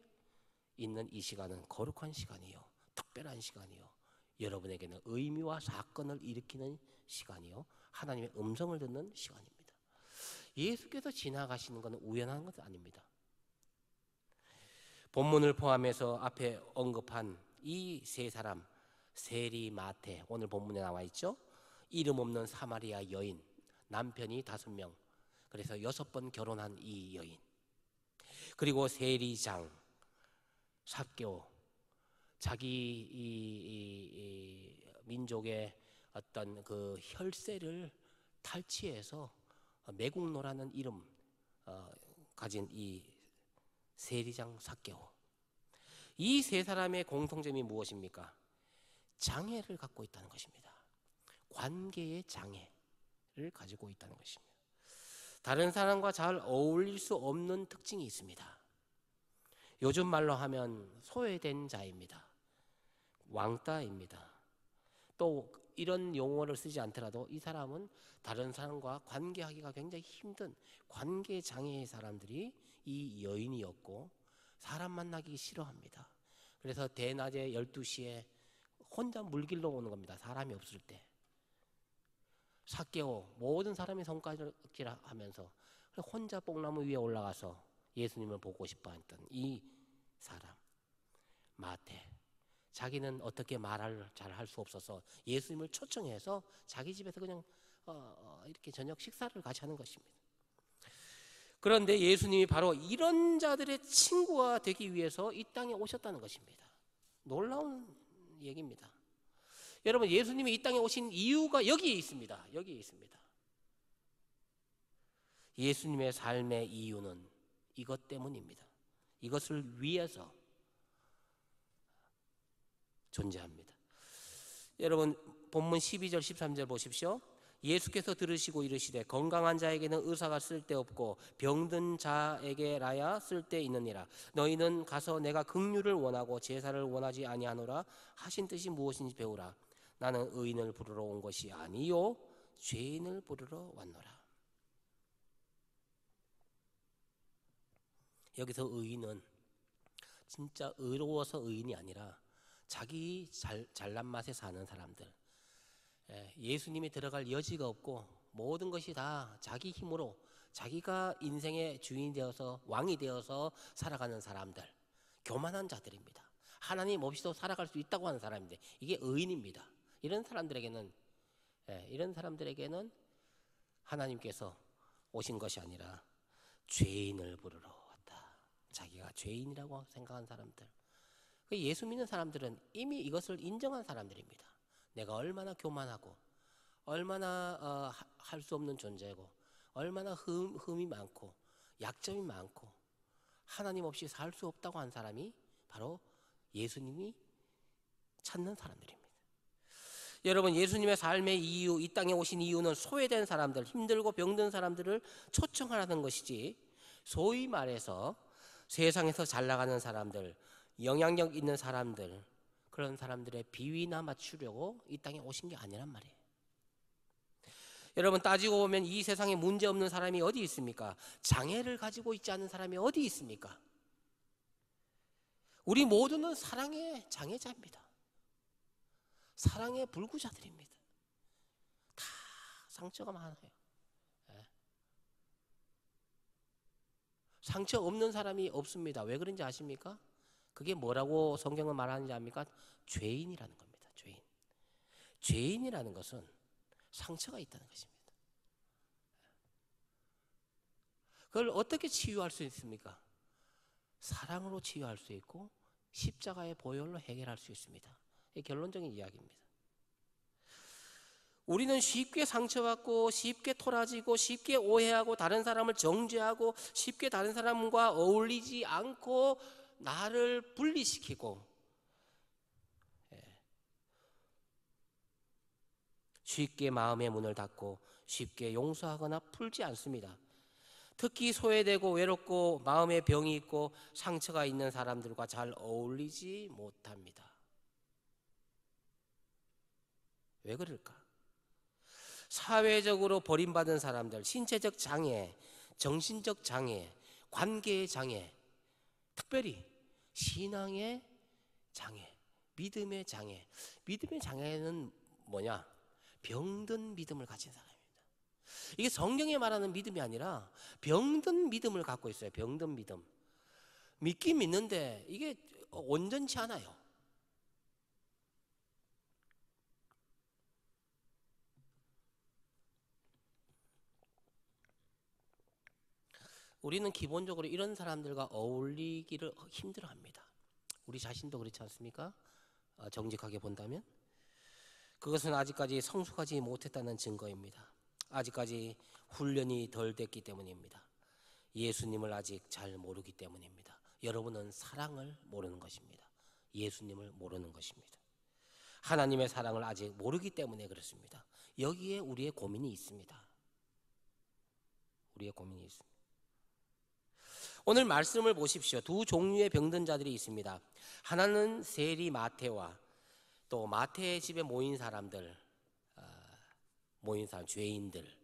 있는 이 시간은 거룩한 시간이요, 특별한 시간이요, 여러분에게는 의미와 사건을 일으키는 시간이요, 하나님의 음성을 듣는 시간입니다. 예수께서 지나가시는 것은 우연한 것은 아닙니다. 본문을 포함해서 앞에 언급한 이 세 사람, 세리, 마태, 오늘 본문에 나와 있죠. 이름 없는 사마리아 여인, 남편이 5명, 그래서 6번 결혼한 이 여인, 그리고 세리장 삭개오, 자기 이 민족의 어떤 그 혈세를 탈취해서 매국노라는 이름 가진 이 세리장 삭개오, 이 세 사람의 공통점이 무엇입니까? 장애를 갖고 있다는 것입니다. 관계의 장애를 가지고 있다는 것입니다. 다른 사람과 잘 어울릴 수 없는 특징이 있습니다. 요즘 말로 하면 소외된 자입니다. 왕따입니다. 또 이런 용어를 쓰지 않더라도 이 사람은 다른 사람과 관계하기가 굉장히 힘든 관계 장애의 사람들이 이 여인이었고, 사람 만나기 싫어합니다. 그래서 대낮에 12시에 혼자 물길로 오는 겁니다. 사람이 없을 때. 삭개오, 모든 사람이 손가락질 하면서 혼자 뽕나무 위에 올라가서 예수님을 보고 싶어 했던 이 사람. 마태, 자기는 어떻게 말을 잘 할 수 없어서 예수님을 초청해서 자기 집에서 그냥 이렇게 저녁 식사를 같이 하는 것입니다. 그런데 예수님이 바로 이런 자들의 친구가 되기 위해서 이 땅에 오셨다는 것입니다. 놀라운 얘기입니다. 여러분, 예수님이 이 땅에 오신 이유가 여기에 있습니다. 여기에 있습니다. 예수님의 삶의 이유는 이것 때문입니다. 이것을 위해서 존재합니다. 여러분 본문 12절 13절 보십시오. 예수께서 들으시고 이르시되 건강한 자에게는 의사가 쓸데없고 병든 자에게라야 쓸데있느니라. 너희는 가서 내가 긍휼을 원하고 제사를 원하지 아니하노라 하신 뜻이 무엇인지 배우라. 나는 의인을 부르러 온 것이 아니요 죄인을 부르러 왔노라. 여기서 의인은 진짜 의로워서 의인이 아니라 자기 잘난 맛에 사는 사람들, 예수님이 들어갈 여지가 없고 모든 것이 다 자기 힘으로 자기가 인생의 주인이 되어서 왕이 되어서 살아가는 사람들, 교만한 자들입니다. 하나님 없이도 살아갈 수 있다고 하는 사람인데 이게 의인입니다. 이런 사람들에게는 하나님께서 오신 것이 아니라 죄인을 부르러 왔다. 자기가 죄인이라고 생각한 사람들, 예수 믿는 사람들은 이미 이것을 인정한 사람들입니다. 내가 얼마나 교만하고 얼마나 할 수 없는 존재고 얼마나 흠이 많고 약점이 많고 하나님 없이 살 수 없다고 한 사람이 바로 예수님이 찾는 사람들입니다. 여러분, 예수님의 삶의 이유, 이 땅에 오신 이유는 소외된 사람들, 힘들고 병든 사람들을 초청하라는 것이지, 소위 말해서 세상에서 잘 나가는 사람들, 영향력 있는 사람들, 그런 사람들의 비위나 맞추려고 이 땅에 오신 게 아니란 말이에요. 여러분, 따지고 보면 이 세상에 문제 없는 사람이 어디 있습니까? 장애를 가지고 있지 않은 사람이 어디 있습니까? 우리 모두는 사랑의 장애자입니다. 사랑의 불구자들입니다. 다 상처가 많아요. 상처 없는 사람이 없습니다. 왜 그런지 아십니까? 그게 뭐라고 성경은 말하는지 압니까? 죄인이라는 겁니다. 죄인. 죄인이라는 것은 상처가 있다는 것입니다. 그걸 어떻게 치유할 수 있습니까? 사랑으로 치유할 수 있고 십자가의 보혈로 해결할 수 있습니다. 이게 결론적인 이야기입니다. 우리는 쉽게 상처받고 쉽게 토라지고 쉽게 오해하고 다른 사람을 정죄하고 쉽게 다른 사람과 어울리지 않고 나를 분리시키고 쉽게 마음의 문을 닫고 쉽게 용서하거나 풀지 않습니다. 특히 소외되고 외롭고 마음에 병이 있고 상처가 있는 사람들과 잘 어울리지 못합니다. 왜 그럴까? 사회적으로 버림받은 사람들, 신체적 장애, 정신적 장애, 관계의 장애, 특별히 신앙의 장애, 믿음의 장애. 믿음의 장애는 뭐냐? 병든 믿음을 가진 사람입니다. 이게 성경에 말하는 믿음이 아니라 병든 믿음을 갖고 있어요. 병든 믿음. 믿긴 믿는데 이게 온전치 않아요. 우리는 기본적으로 이런 사람들과 어울리기를 힘들어합니다. 우리 자신도 그렇지 않습니까? 정직하게 본다면 그것은 아직까지 성숙하지 못했다는 증거입니다. 아직까지 훈련이 덜 됐기 때문입니다. 예수님을 아직 잘 모르기 때문입니다. 여러분은 사랑을 모르는 것입니다. 예수님을 모르는 것입니다. 하나님의 사랑을 아직 모르기 때문에 그렇습니다. 여기에 우리의 고민이 있습니다. 우리의 고민이 있습니다. 오늘 말씀을 보십시오. 두 종류의 병든 자들이 있습니다. 하나는 세리 마태와 또 마태의 집에 모인 사람들, 죄인들.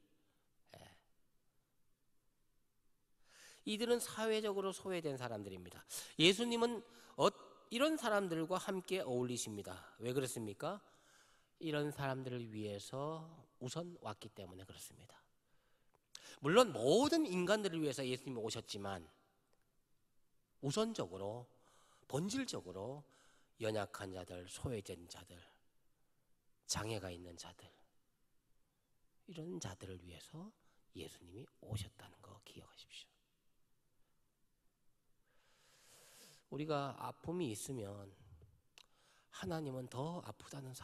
이들은 사회적으로 소외된 사람들입니다. 예수님은 이런 사람들과 함께 어울리십니다. 왜 그렇습니까? 이런 사람들을 위해서 우선 왔기 때문에 그렇습니다. 물론 모든 인간들을 위해서 예수님이 오셨지만 우선적으로, 본질적으로 연약한 자들, 소외된 자들, 장애가 있는 자들, 이런 자들을 위해서 예수님이 오셨다는 거 기억하십시오. 우리가 아픔이 있으면 하나님은 더 아프다는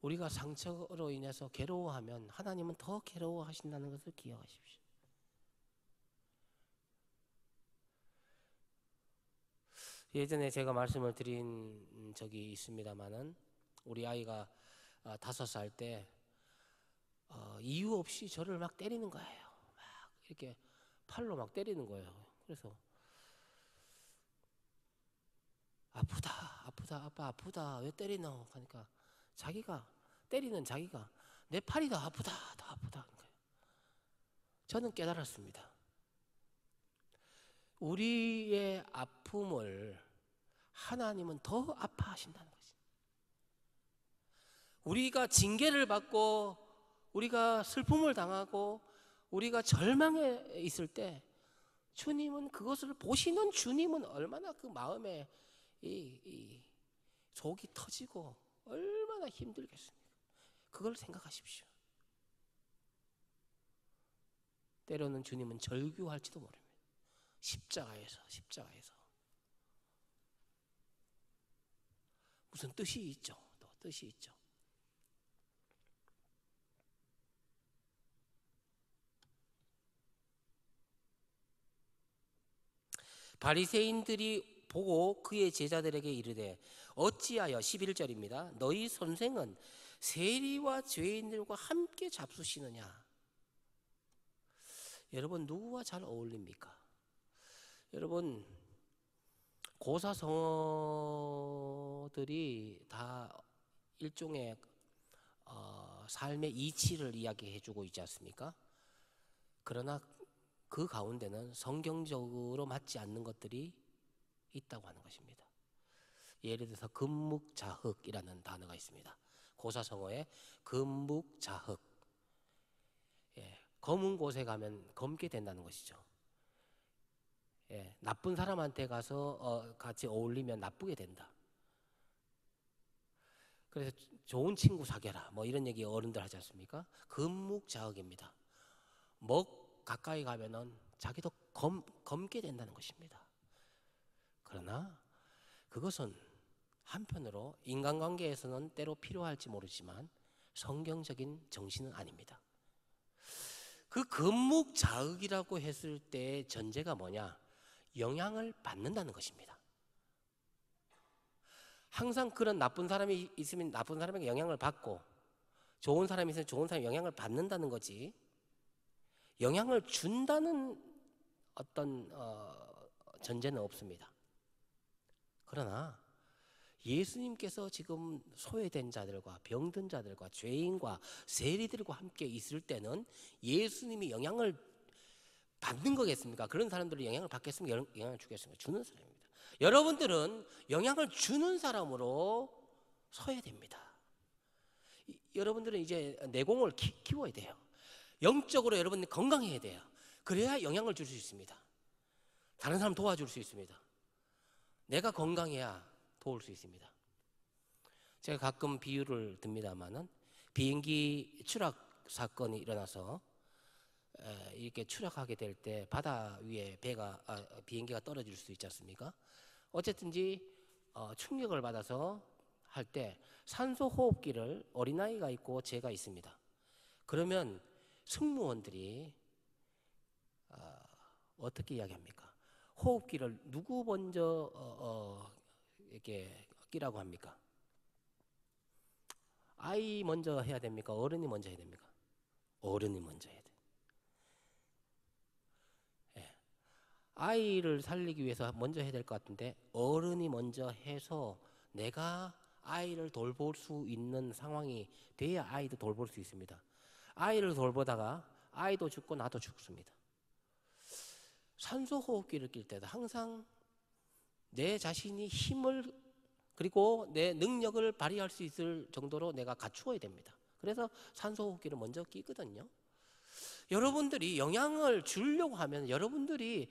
우리가 상처로 인해서 괴로워하면 하나님은 더 괴로워하신다는 것을 기억하십시오. 예전에 제가 말씀을 드린 적이 있습니다마는 우리 아이가 5살 때 이유 없이 저를 막 때리는 거예요. 막 이렇게 팔로 막 때리는 거예요. 그래서 아프다, 아빠 아프다, 왜 때리노? 하니까 때리는 자기가 내 팔이 더 아프다, 더 아프다. 저는 깨달았습니다. 우리의 아픔을 하나님은 더 아파하신다는 것이. 우리가 징계를 받고 우리가 슬픔을 당하고 우리가 절망에 있을 때 주님은 그것을 보시는 주님은 얼마나 그 마음에 이 속이 터지고 얼마나 힘들겠습니까? 그걸 생각하십시오. 때로는 주님은 절규할지도 모릅니다. 십자가에서 무슨 뜻이 있죠. 또 뜻이 있죠. 바리새인들이 보고 그의 제자들에게 이르되 어찌하여 11절입니다. 너희 선생은 세리와 죄인들과 함께 잡수시느냐. 여러분 누구와 잘 어울립니까? 여러분 고사성어들이 다 일종의 삶의 이치를 이야기해주고 있지 않습니까? 그러나 그 가운데는 성경적으로 맞지 않는 것들이 있다고 하는 것입니다. 예를 들어서 금묵자흑이라는 단어가 있습니다. 고사성어에 금묵자흑. 검은 곳에 가면 검게 된다는 것이죠. 나쁜 사람한테 가서 같이 어울리면 나쁘게 된다. 그래서 좋은 친구 사귀어라 뭐 이런 얘기 어른들 하지 않습니까? 금묵자흑입니다. 먹 가까이 가면은 자기도 검게 된다는 것입니다. 그러나 그것은 한편으로 인간관계에서는 때로 필요할지 모르지만 성경적인 정신은 아닙니다. 그 금묵자흑이라고 했을 때 전제가 뭐냐? 영향을 받는다는 것입니다. 항상 그런 나쁜 사람이 있으면 나쁜 사람에게 영향을 받고 좋은 사람이 있으면 좋은 사람에게 영향을 받는다는 거지, 영향을 준다는 어떤 전제는 없습니다. 그러나 예수님께서 지금 소외된 자들과 병든 자들과 죄인과 세리들과 함께 있을 때는 예수님이 영향을 받는 거겠습니까? 그런 사람들은 영향을 받겠습니까? 영향을 주겠습니까? 주는 사람입니다. 여러분들은 영향을 주는 사람으로 서야 됩니다. 여러분들은 이제 내공을 키워야 돼요. 영적으로 여러분이 건강해야 돼요. 그래야 영향을 줄 수 있습니다. 다른 사람 도와줄 수 있습니다. 내가 건강해야 도울 수 있습니다. 제가 가끔 비유를 듭니다마는 비행기 추락 사건이 일어나서 이렇게 추락하게 될 때 바다 위에 비행기가 떨어질 수 있지 않습니까? 어쨌든지 충격을 받아서 할 때 산소 호흡기를 어린아이가 있고 제가 있습니다. 그러면 승무원들이 어떻게 이야기합니까? 호흡기를 누구 먼저 이렇게 끼라고 합니까? 아이 먼저 해야 됩니까? 어른이 먼저 해야 됩니까? 어른이 먼저 해야 돼. 아이를 살리기 위해서 먼저 해야 될 것 같은데 어른이 먼저 해서 내가 아이를 돌볼 수 있는 상황이 돼야 아이도 돌볼 수 있습니다. 아이를 돌보다가 아이도 죽고 나도 죽습니다. 산소 호흡기를 낄 때도 항상 내 자신이 힘을 그리고 내 능력을 발휘할 수 있을 정도로 내가 갖추어야 됩니다. 그래서 산소 호흡기를 먼저 끼거든요. 여러분들이 영향을 주려고 하면 여러분들이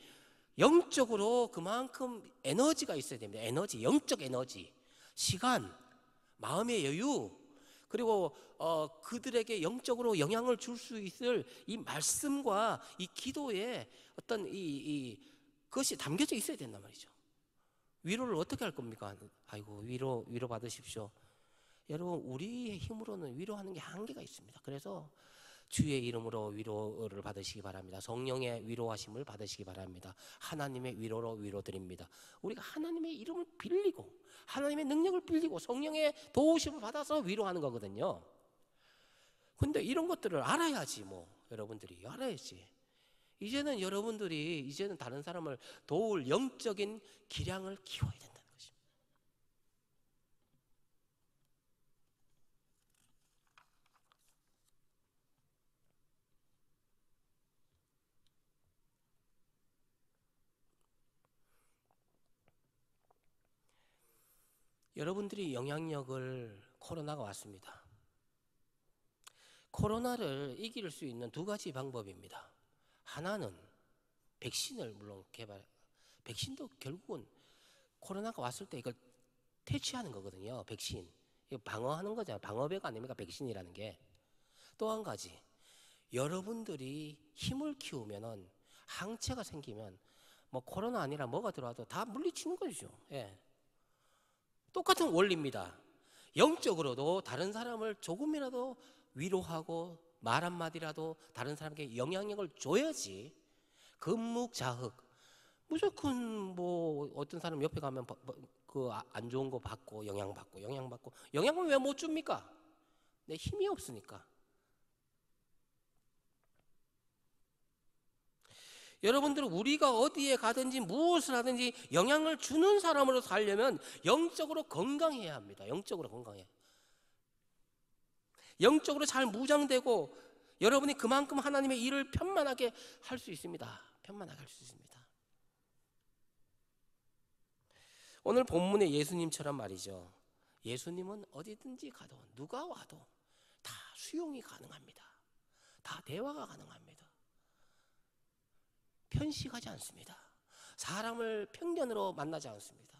영적으로 그만큼 에너지가 있어야 됩니다. 에너지, 영적 에너지, 시간, 마음의 여유, 그리고 그들에게 영적으로 영향을 줄 수 있을 이 말씀과 이 기도에 어떤 그것이 담겨져 있어야 된단 말이죠. 위로를 어떻게 할 겁니까? 아이고 위로 받으십시오. 여러분 우리의 힘으로는 위로하는 게 한계가 있습니다. 그래서 주의 이름으로 위로를 받으시기 바랍니다. 성령의 위로하심을 받으시기 바랍니다. 하나님의 위로로 위로드립니다. 우리가 하나님의 이름을 빌리고 하나님의 능력을 빌리고 성령의 도우심을 받아서 위로하는 거거든요. 근데 이런 것들을 알아야지 뭐 여러분들이 알아야지. 이제는 여러분들이 이제는 다른 사람을 도울 영적인 기량을 키워야 된다는 것입니다. 여러분들이 영향력을 코로나가 왔습니다. 코로나를 이길 수 있는 두 가지 방법입니다. 하나는 백신을 물론 백신도 결국은 코로나가 왔을 때 이걸 퇴치하는 거거든요. 백신. 이거 방어하는 거잖아요. 방어벽 아닙니까? 백신이라는 게. 또 한 가지. 여러분들이 힘을 키우면은 항체가 생기면 뭐 코로나 아니라 뭐가 들어와도 다 물리치는 거죠. 예. 똑같은 원리입니다. 영적으로도 다른 사람을 조금이라도 위로하고 말 한마디라도 다른 사람에게 영향력을 줘야지. 금묵자흑. 무조건 뭐 어떤 사람 옆에 가면 그 안 좋은 거 받고 영향받고 영향을 왜 못 줍니까? 내 힘이 없으니까. 여러분들은 우리가 어디에 가든지 무엇을 하든지 영향을 주는 사람으로 살려면 영적으로 건강해야 합니다. 영적으로 건강해. 영적으로 잘 무장되고 여러분이 그만큼 하나님의 일을 편만하게 할 수 있습니다. 편만하게 할 수 있습니다. 오늘 본문의 예수님처럼 말이죠. 예수님은 어디든지 가도 누가 와도 다 수용이 가능합니다. 다 대화가 가능합니다. 편식하지 않습니다. 사람을 편견으로 만나지 않습니다.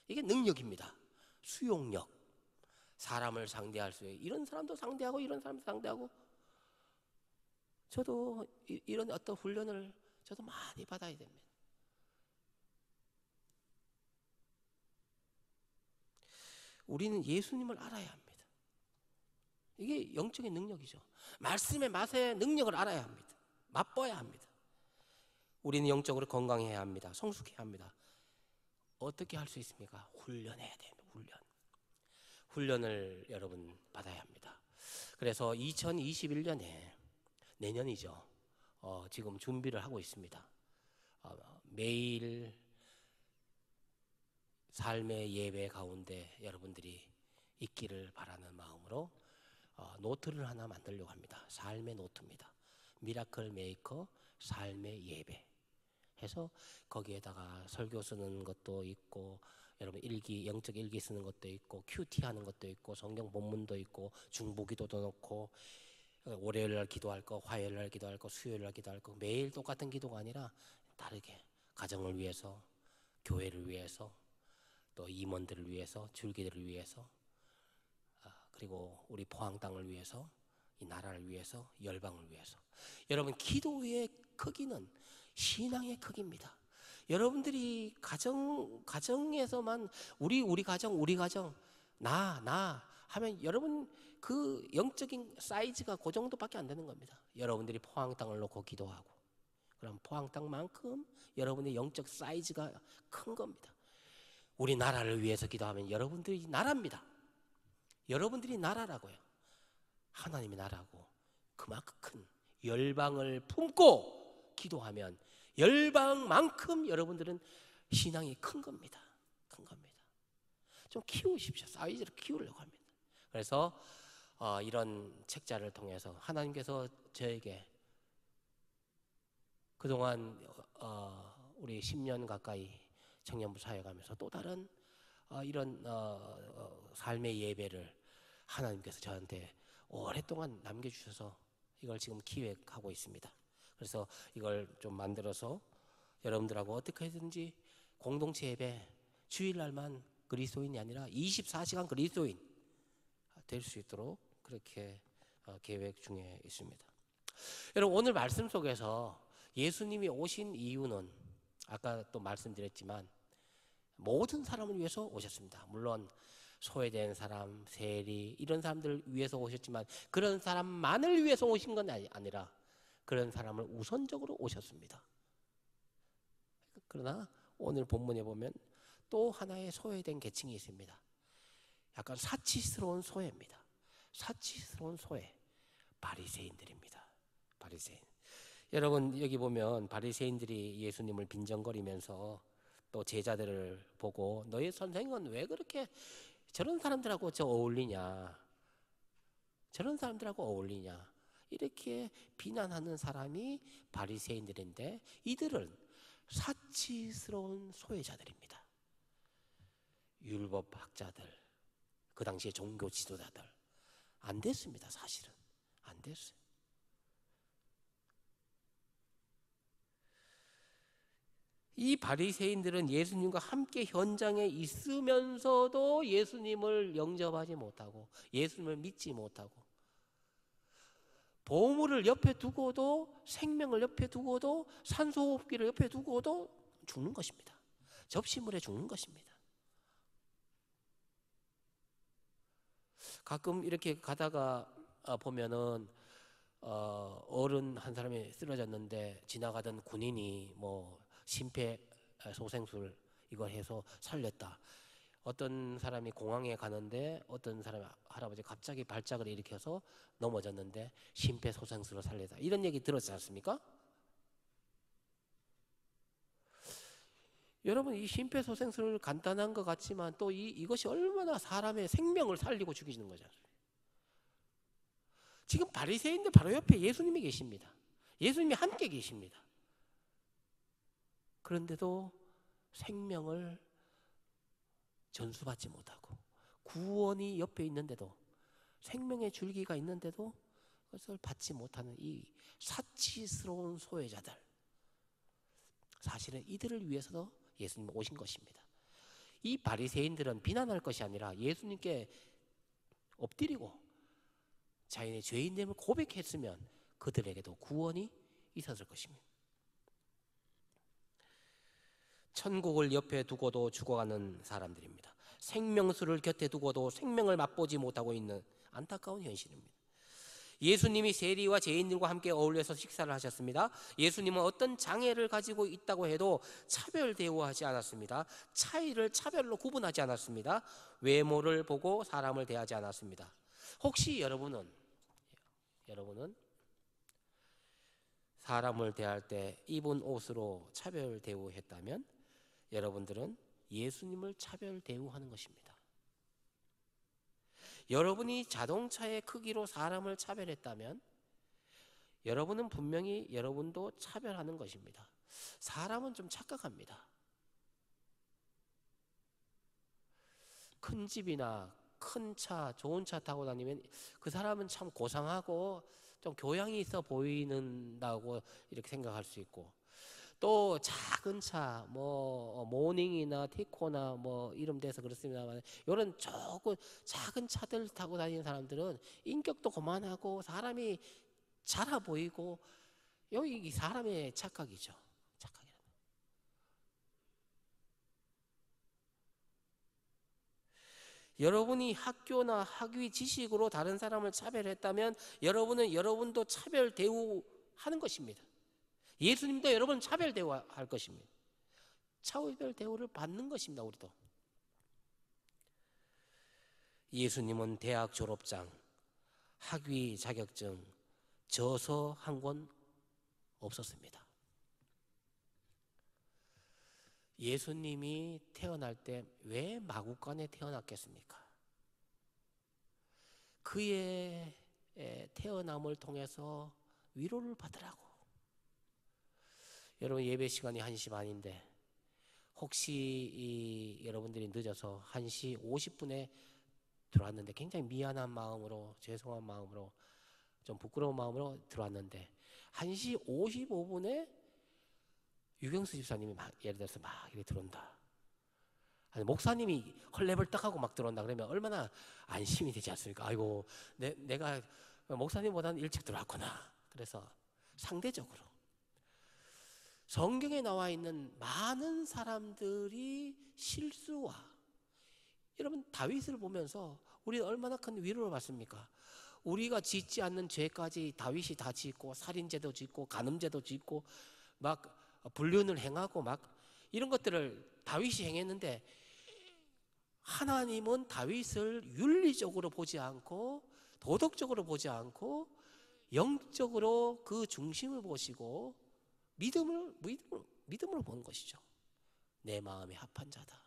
이게 능력입니다. 수용력. 사람을 상대할 수 있는 이런 사람도 상대하고 이런 사람도 상대하고. 저도 이런 어떤 훈련을 저도 많이 받아야 됩니다. 우리는 예수님을 알아야 합니다. 이게 영적인 능력이죠. 말씀의 맛의 능력을 알아야 합니다. 맛봐야 합니다. 우리는 영적으로 건강해야 합니다. 성숙해야 합니다. 어떻게 할 수 있습니까? 훈련해야 됩니다. 훈련을 여러분 받아야 합니다. 그래서 2021년에 내년이죠. 지금 준비를 하고 있습니다. 매일 삶의 예배 가운데 여러분들이 있기를 바라는 마음으로 노트를 하나 만들려고 합니다. 삶의 노트입니다. 미라클 메이커 삶의 예배 해서 거기에다가 설교 쓰는 것도 있고 여러분 일기, 영적 일기 쓰는 것도 있고 큐티 하는 것도 있고 성경 본문도 있고 중보기도도 넣고 월요일 날 기도할 거, 화요일 날 기도할 거, 수요일 날 기도할 거 매일 똑같은 기도가 아니라 다르게 가정을 위해서, 교회를 위해서, 또 임원들을 위해서, 줄기들을 위해서, 그리고 우리 포항 땅을 위해서, 이 나라를 위해서, 열방을 위해서. 여러분 기도의 크기는 신앙의 크기입니다. 여러분들이 가정에서만 우리 가정 나 하면 여러분 그 영적인 사이즈가 그 정도밖에 안 되는 겁니다. 여러분들이 포항 땅을 놓고 기도하고 그럼 포항 땅만큼 여러분의 영적 사이즈가 큰 겁니다. 우리 나라를 위해서 기도하면 여러분들이 나라입니다. 여러분들이 나라라고요. 하나님이 나라고 그만큼 큰 열방을 품고 기도하면 열방만큼 여러분들은 신앙이 큰 겁니다. 큰 겁니다. 좀 키우십시오. 사이즈를 키우려고 합니다. 그래서 이런 책자를 통해서 하나님께서 저에게 그동안 우리 10년 가까이 청년부 사역하면서 또 다른 이런 삶의 예배를 하나님께서 저한테 오랫동안 남겨주셔서 이걸 지금 기획하고 있습니다. 그래서 이걸 좀 만들어서 여러분들하고 어떻게든지 공동체 예배 주일날만 그리스도인이 아니라 24시간 그리스도인 될 수 있도록 그렇게 계획 중에 있습니다. 여러분 오늘 말씀 속에서 예수님이 오신 이유는 아까 또 말씀드렸지만 모든 사람을 위해서 오셨습니다. 물론 소외된 사람, 세리 이런 사람들을 위해서 오셨지만 그런 사람만을 위해서 오신 건 아니라 그런 사람을 우선적으로 오셨습니다. 그러나 오늘 본문에 보면 또 하나의 소외된 계층이 있습니다. 약간 사치스러운 소외입니다. 사치스러운 소외, 바리새인들입니다. 바리새인. 여러분 여기 보면 바리새인들이 예수님을 빈정거리면서 또 제자들을 보고 너희 선생은 왜 그렇게 저런 사람들하고 어울리냐, 저런 사람들하고 어울리냐 이렇게 비난하는 사람이 바리새인들인데 이들은 사치스러운 소외자들입니다. 율법학자들, 그 당시에 종교 지도자들 안 됐습니다. 사실은 안 됐어요. 이 바리새인들은 예수님과 함께 현장에 있으면서도 예수님을 영접하지 못하고 예수님을 믿지 못하고 보물을 옆에 두고도 생명을 옆에 두고도 산소호흡기를 옆에 두고도 죽는 것입니다. 접시물에 죽는 것입니다. 가끔 이렇게 가다가 보면은 어른 한 사람이 쓰러졌는데 지나가던 군인이 뭐 심폐소생술 이걸 해서 살렸다. 어떤 사람이 공항에 가는데 어떤 사람이 할아버지 갑자기 발작을 일으켜서 넘어졌는데 심폐소생술로 살렸다. 이런 얘기 들었지 않습니까? 여러분 이 심폐소생술 간단한 것 같지만 또 이것이 얼마나 사람의 생명을 살리고 죽이는 거죠. 지금 바리새인들 바로 옆에 예수님이 계십니다. 예수님이 함께 계십니다. 그런데도 생명을 전수받지 못하고 구원이 옆에 있는데도 생명의 줄기가 있는데도 그것을 받지 못하는 이 사치스러운 소외자들, 사실은 이들을 위해서도 예수님 오신 것입니다. 이 바리새인들은 비난할 것이 아니라 예수님께 엎드리고 자신의 죄인됨을 고백했으면 그들에게도 구원이 있었을 것입니다. 천국을 옆에 두고도 죽어가는 사람들입니다. 생명수를 곁에 두고도 생명을 맛보지 못하고 있는 안타까운 현실입니다. 예수님이 세리와 죄인들과 함께 어울려서 식사를 하셨습니다. 예수님은 어떤 장애를 가지고 있다고 해도 차별 대우하지 않았습니다. 차별로 구분하지 않았습니다. 외모를 보고 사람을 대하지 않았습니다. 혹시 여러분은 사람을 대할 때 입은 옷으로 차별 대우했다면 여러분들은 예수님을 차별 대우하는 것입니다. 여러분이 자동차의 크기로 사람을 차별했다면 여러분은 분명히 여러분도 차별하는 것입니다. 사람은 좀 착각합니다. 큰 집이나 큰 차, 좋은 차 타고 다니면 그 사람은 참 고상하고 좀 교양이 있어 보이는다고 이렇게 생각할 수 있고, 또 작은 차, 뭐 모닝이나 티코나 뭐 이름 돼서 그렇습니다만 이런 조금 작은 차들 타고 다니는 사람들은 인격도 거만하고 사람이 작아 보이고, 여기 사람의 착각이죠. 착각이라는. 여러분이 학교나 학위 지식으로 다른 사람을 차별했다면 여러분은 여러분도 차별 대우하는 것입니다. 예수님도 여러분 차별 대우할 것입니다. 차별 대우를 받는 것입니다. 우리도. 예수님은 대학 졸업장, 학위 자격증, 저서 한 권 없었습니다. 예수님이 태어날 때 왜 마구간에 태어났겠습니까? 그의 태어남을 통해서 위로를 받으라고. 여러분 예배 시간이 1시 반인데 혹시 여러분들이 늦어서 1시 50분에 들어왔는데 굉장히 미안한 마음으로, 죄송한 마음으로, 좀 부끄러운 마음으로 들어왔는데 1시 55분에 유경수 집사님이 막 예를 들어서 막 이렇게 들어온다. 아니 목사님이 헐레벌떡하고 막 들어온다 그러면 얼마나 안심이 되지 않습니까? 아이고 내가 목사님보다는 일찍 들어왔구나. 그래서 상대적으로 성경에 나와 있는 많은 사람들이 실수와 여러분 다윗을 보면서 우리는 얼마나 큰 위로를 받습니까? 우리가 짓지 않는 죄까지 다윗이 다 짓고 살인죄도 짓고 간음죄도 짓고 막 불륜을 행하고 막 이런 것들을 다윗이 행했는데 하나님은 다윗을 윤리적으로 보지 않고 도덕적으로 보지 않고 영적으로 그 중심을 보시고 믿음으로 보는 것이죠. 내 마음에 합한 자다.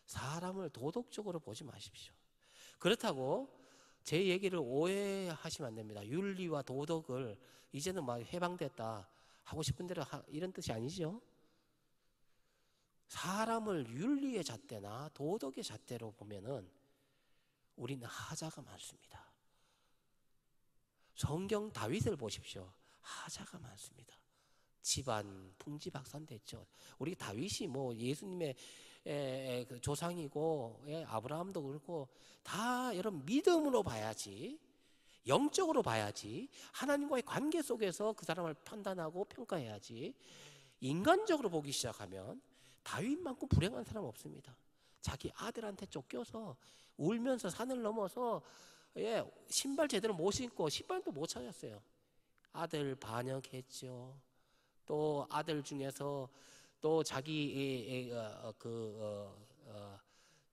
사람을 도덕적으로 보지 마십시오. 그렇다고 제 얘기를 오해하시면 안 됩니다. 윤리와 도덕을 이제는 막 해방됐다 하고 싶은 대로 이런 뜻이 아니죠. 사람을 윤리의 잣대나 도덕의 잣대로 보면은 우리는 하자가 많습니다. 성경 다윗을 보십시오. 하자가 많습니다. 집안 풍지박산됐죠. 우리 다윗이 뭐 예수님의 그 조상이고 아브라함도 그렇고 다 여러분 믿음으로 봐야지, 영적으로 봐야지, 하나님과의 관계 속에서 그 사람을 판단하고 평가해야지. 인간적으로 보기 시작하면 다윗만큼 불행한 사람 없습니다. 자기 아들한테 쫓겨서 울면서 산을 넘어서 신발 제대로 못 신고 신발도 못 찾았어요. 아들 반역했죠. 또 아들 중에서 또 자기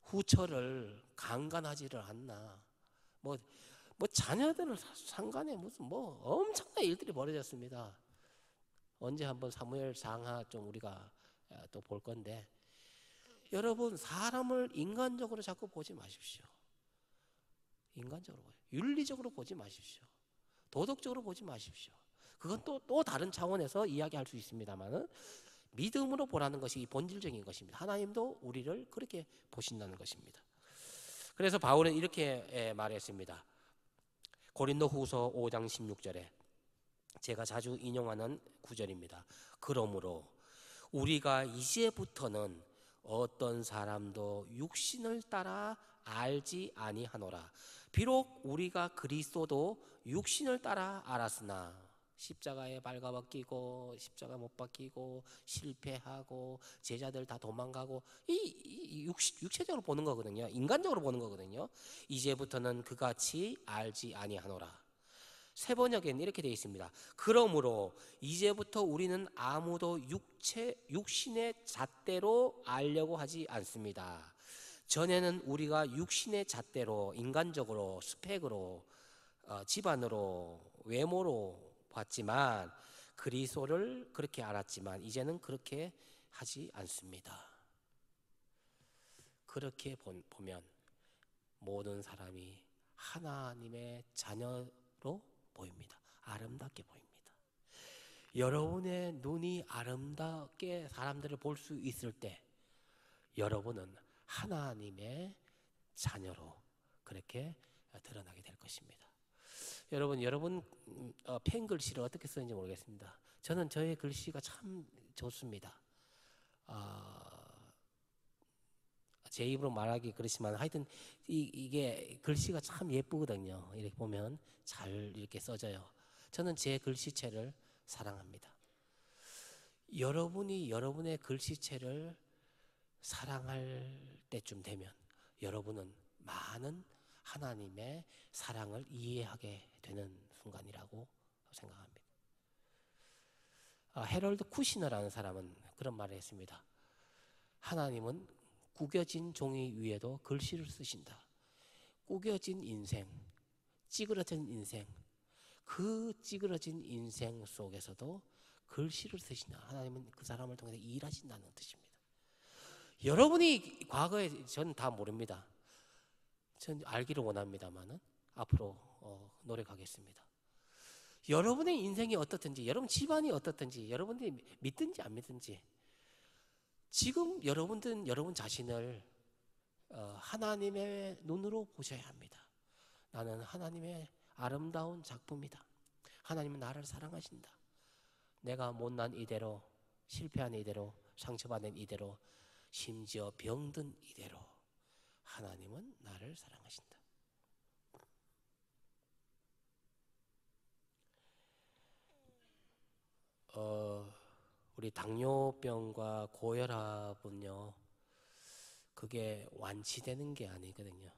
후처를 강간하지를 않나. 뭐 자녀들은 상간에 무슨 뭐 엄청난 일들이 벌어졌습니다. 언제 한번 사무엘 상하 좀 우리가 또 볼 건데, 여러분 사람을 인간적으로 자꾸 보지 마십시오. 인간적으로 윤리적으로 보지 마십시오. 도덕적으로 보지 마십시오. 그건 또 다른 차원에서 이야기할 수 있습니다만은 믿음으로 보라는 것이 본질적인 것입니다. 하나님도 우리를 그렇게 보신다는 것입니다. 그래서 바울은 이렇게 말했습니다. 고린도후서 5장 16절에 제가 자주 인용하는 구절입니다. 그러므로 우리가 이제부터는 어떤 사람도 육신을 따라 알지 아니하노라. 비록 우리가 그리스도도 육신을 따라 알았으나 십자가에 발가벗기고 십자가 못 박히고 실패하고 제자들 다 도망가고 이 육체적으로 보는 거거든요. 인간적으로 보는 거거든요. 이제부터는 그같이 알지 아니하노라. 세 번역에는 이렇게 되어 있습니다. 그러므로 이제부터 우리는 아무도 육신의 잣대로 알려고 하지 않습니다. 전에는 우리가 육신의 잣대로 인간적으로 스펙으로 집안으로 외모로 봤지만 그리스도를 그렇게 알았지만 이제는 그렇게 하지 않습니다. 그렇게 보면 모든 사람이 하나님의 자녀로 보입니다. 아름답게 보입니다. 여러분의 눈이 아름답게 사람들을 볼 수 있을 때 여러분은 하나님의 자녀로 그렇게 드러나게 될 것입니다. 여러분 펜 글씨를 어떻게 쓰는지 모르겠습니다. 저는 저의 글씨가 참 좋습니다. 제 입으로 말하기 그렇지만 하여튼 이게 글씨가 참 예쁘거든요. 이렇게 보면 잘 이렇게 써져요. 저는 제 글씨체를 사랑합니다. 여러분이 여러분의 글씨체를 사랑할 때쯤 되면 여러분은 많은 하나님의 사랑을 이해하게 되는 순간이라고 생각합니다. 헤럴드 쿠시너라는 사람은 그런 말을 했습니다. 하나님은 구겨진 종이 위에도 글씨를 쓰신다. 구겨진 인생, 찌그러진 인생, 그 찌그러진 인생 속에서도 글씨를 쓰신다. 하나님은 그 사람을 통해서 일하신다는 뜻입니다. 여러분이 과거에 저는 다 모릅니다. 전 알기를 원합니다만은 앞으로 노력하겠습니다. 여러분의 인생이 어떻든지, 여러분 집안이 어떻든지, 여러분들이 믿든지 안 믿든지 지금 여러분들은 여러분 자신을 하나님의 눈으로 보셔야 합니다. 나는 하나님의 아름다운 작품이다. 하나님은 나를 사랑하신다. 내가 못난 이대로, 실패한 이대로, 상처받은 이대로, 심지어 병든 이대로 하나님은 나를 사랑하신다. 우리 당뇨병과 고혈압은요, 그게 완치되는 게 아니거든요.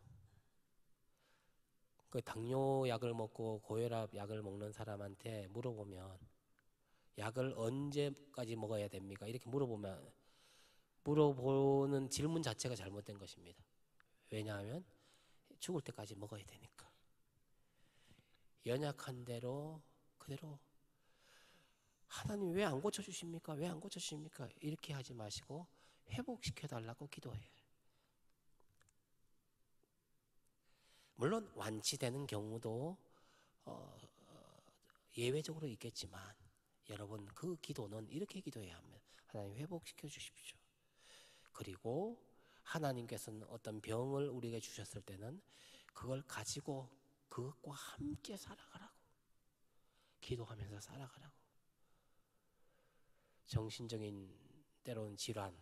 그 당뇨약을 먹고 고혈압 약을 먹는 사람한테 물어보면 약을 언제까지 먹어야 됩니까? 이렇게 물어보는 질문 자체가 잘못된 것입니다. 왜냐하면 죽을 때까지 먹어야 되니까. 연약한 대로 그대로 하나님 왜 안 고쳐주십니까? 왜 안 고쳐주십니까? 이렇게 하지 마시고 회복시켜달라고 기도해요. 물론 완치되는 경우도 예외적으로 있겠지만 여러분 그 기도는 이렇게 기도해야 합니다. 하나님 회복시켜 주십시오. 그리고 하나님께서는 어떤 병을 우리에게 주셨을 때는 그걸 가지고 그것과 함께 살아가라고, 기도하면서 살아가라고. 정신적인 때로는 질환,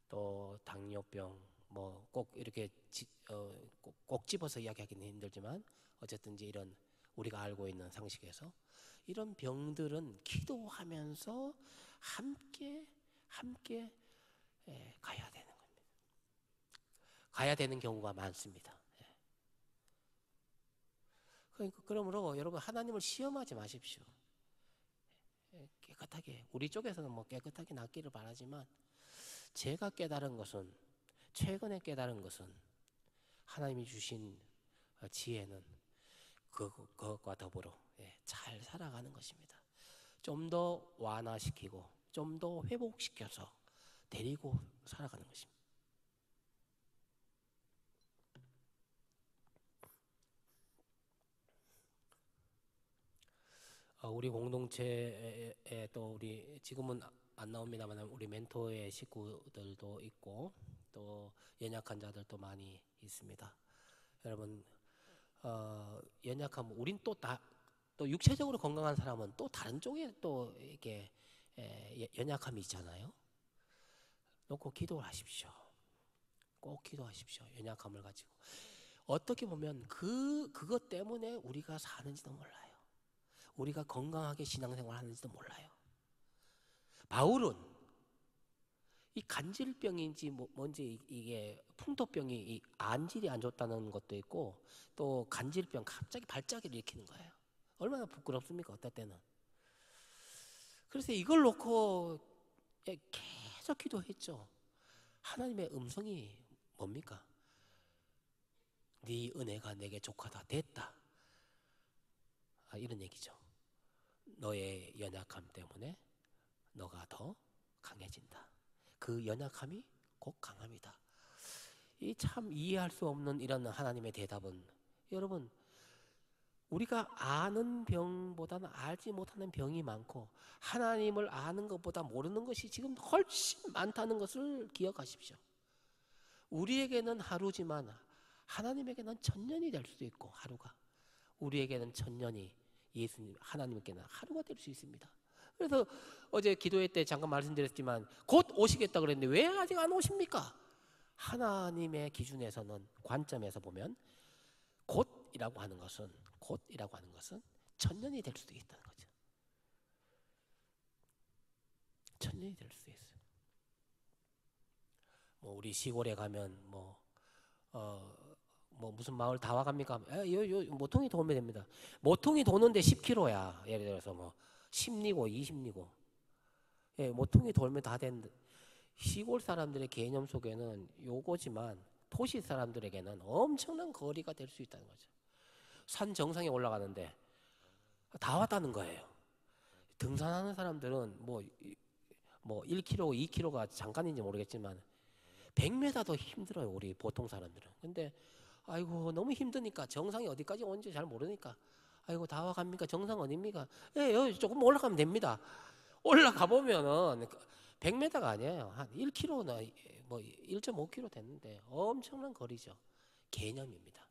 또 당뇨병, 뭐 꼭 이렇게 꼭 집어서 이야기하기는 힘들지만 어쨌든 이제 이런 우리가 알고 있는 상식에서 이런 병들은 기도하면서 함께 가야 되는 겁니다. 가야 되는 경우가 많습니다. 그러니까 그러므로 여러분 하나님을 시험하지 마십시오. 깨끗하게, 우리 쪽에서는 뭐 깨끗하게 낫기를 바라지만 제가 깨달은 것은, 최근에 깨달은 것은 하나님이 주신 지혜는 그것과 더불어 잘 살아가는 것입니다. 좀 더 완화시키고 좀 더 회복시켜서 데리고 살아가는 것입니다. 우리 공동체에 또 우리 지금은 안 나옵니다만 우리 멘토의 식구들도 있고 또 연약한 자들도 많이 있습니다. 여러분 연약하면 우린 또 육체적으로 건강한 사람은 또 다른 쪽에 또 이렇게 연약함이 있잖아요. 놓고 기도를 하십시오. 꼭 기도하십시오. 연약함을 가지고 어떻게 보면 그것 때문에 우리가 사는지도 몰라요. 우리가 건강하게 신앙생활 하는지도 몰라요. 바울은 이 간질병인지 뭔지 이게 풍토병이 이 안질이 안 좋다는 것도 있고 또 간질병 갑자기 발작을 일으키는 거예요. 얼마나 부끄럽습니까? 어떨 때는. 그래서 이걸 놓고 계속 기도했죠. 하나님의 음성이 뭡니까? 네 은혜가 내게 족하다 됐다. 이런 얘기죠. 너의 연약함 때문에 너가 더 강해진다. 그 연약함이 곧 강함이다. 이 참 이해할 수 없는 이런 하나님의 대답은 여러분 우리가 아는 병보다는 알지 못하는 병이 많고 하나님을 아는 것보다 모르는 것이 지금 훨씬 많다는 것을 기억하십시오. 우리에게는 하루지만 하나님에게는 천년이 될 수도 있고 하루가 우리에게는 천년이 예수님 하나님께는 하루가 될 수 있습니다. 그래서 어제 기도회 때 잠깐 말씀드렸지만 곧 오시겠다 그랬는데 왜 아직 안 오십니까? 하나님의 기준에서는 관점에서 보면 곧이라고 하는 것은 천년이 될 수도 있다는 거죠. 천년이 될 수도 있어요. 뭐 우리 시골에 가면 뭐 무슨 마을 다 와갑니까? 요 모퉁이 도우면 됩니다. 모퉁이 도는데 10km야. 예를 들어서 뭐 10리고 20리고. 모퉁이 돌면 다 되는데 시골 사람들의 개념 속에는 요거지만 도시 사람들에게는 엄청난 거리가 될 수 있다는 거죠. 산 정상에 올라가는데 다 왔다는 거예요. 등산하는 사람들은 뭐 1km, 2km가 잠깐인지 모르겠지만 100m도 힘들어요. 우리 보통 사람들은. 근데 아이고 너무 힘드니까 정상이 어디까지 오는지 잘 모르니까 아이고 다 와갑니까? 정상 어딥니까? 여기 조금 올라가면 됩니다. 올라가 보면은 100m가 아니에요. 한 1km나 뭐 1.5km 됐는데 엄청난 거리죠. 개념입니다.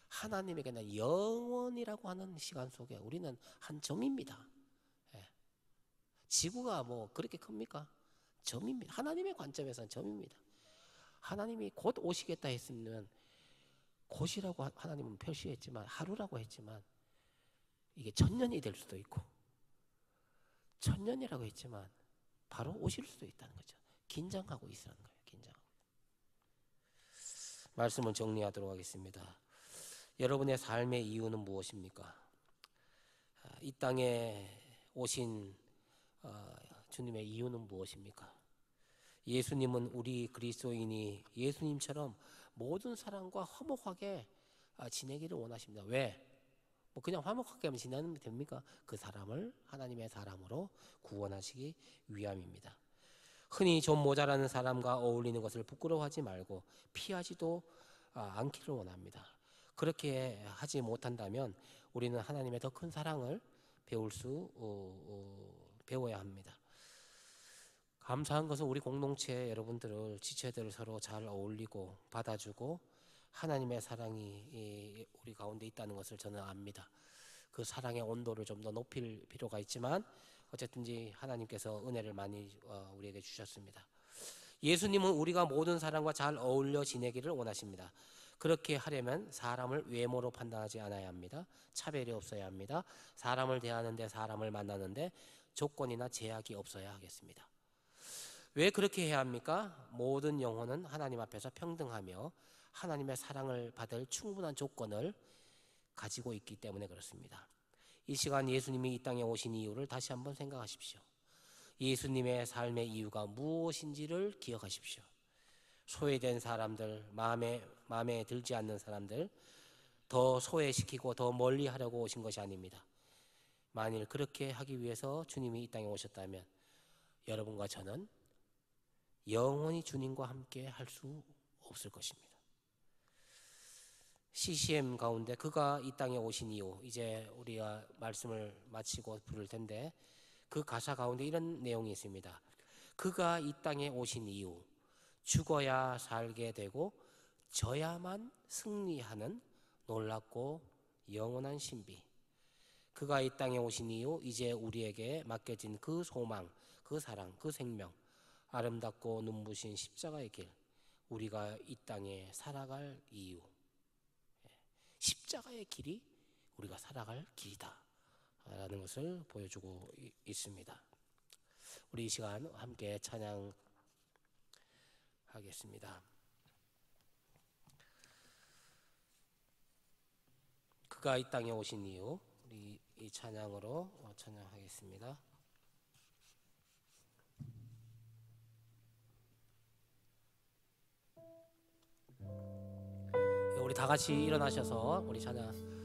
하나님에게는 영원이라고 하는 시간 속에 우리는 한 점입니다. 지구가 뭐 그렇게 큽니까? 점입니다. 하나님의 관점에서는 점입니다. 하나님이 곧 오시겠다 했으면 곧이라고 하나님은 표시했지만 하루라고 했지만 이게 천년이 될 수도 있고 천년이라고 했지만 바로 오실 수도 있다는 거죠. 긴장하고 있으라는 거예요. 긴장하고. 말씀을 정리하도록 하겠습니다. 여러분의 삶의 이유는 무엇입니까? 이 땅에 오신 주님의 이유는 무엇입니까? 예수님은 우리 그리스도인이 예수님처럼 모든 사람과 화목하게 지내기를 원하십니다. 왜? 뭐 그냥 화목하게 지내면 됩니까? 그 사람을 하나님의 사람으로 구원하시기 위함입니다. 흔히 좀 모자라는 사람과 어울리는 것을 부끄러워하지 말고 피하지도 않기를 원합니다. 그렇게 하지 못한다면 우리는 하나님의 더 큰 사랑을 배워야 합니다. 감사한 것은 우리 공동체 여러분들을, 지체들을 서로 잘 어울리고 받아주고 하나님의 사랑이 우리 가운데 있다는 것을 저는 압니다. 그 사랑의 온도를 좀 더 높일 필요가 있지만 어쨌든지 하나님께서 은혜를 많이 우리에게 주셨습니다. 예수님은 우리가 모든 사람과 잘 어울려 지내기를 원하십니다. 그렇게 하려면 사람을 외모로 판단하지 않아야 합니다. 차별이 없어야 합니다. 사람을 대하는데, 사람을 만나는데 조건이나 제약이 없어야 하겠습니다. 왜 그렇게 해야 합니까? 모든 영혼은 하나님 앞에서 평등하며 하나님의 사랑을 받을 충분한 조건을 가지고 있기 때문에 그렇습니다. 이 시간 예수님이 이 땅에 오신 이유를 다시 한번 생각하십시오. 예수님의 삶의 이유가 무엇인지를 기억하십시오. 소외된 사람들, 마음에 들지 않는 사람들 더 소외시키고 더 멀리 하려고 오신 것이 아닙니다. 만일 그렇게 하기 위해서 주님이 이 땅에 오셨다면 여러분과 저는 영원히 주님과 함께 할 수 없을 것입니다. CCM 가운데 그가 이 땅에 오신 이유, 이제 우리가 말씀을 마치고 부를 텐데 그 가사 가운데 이런 내용이 있습니다. 그가 이 땅에 오신 이유, 죽어야 살게 되고 져야만 승리하는 놀랍고 영원한 신비. 그가 이 땅에 오신 이유, 이제 우리에게 맡겨진 그 소망, 그 사랑, 그 생명, 아름답고 눈부신 십자가의 길, 우리가 이 땅에 살아갈 이유, 십자가의 길이 우리가 살아갈 길이다 라는 것을 보여주고 있습니다. 우리 이 시간 함께 찬양하겠습니다. 그가 이 땅에 오신 이유, 우리 이 찬양으로 찬양하겠습니다. 우리 다 같이 일어나셔서 우리 찬양하겠습니다.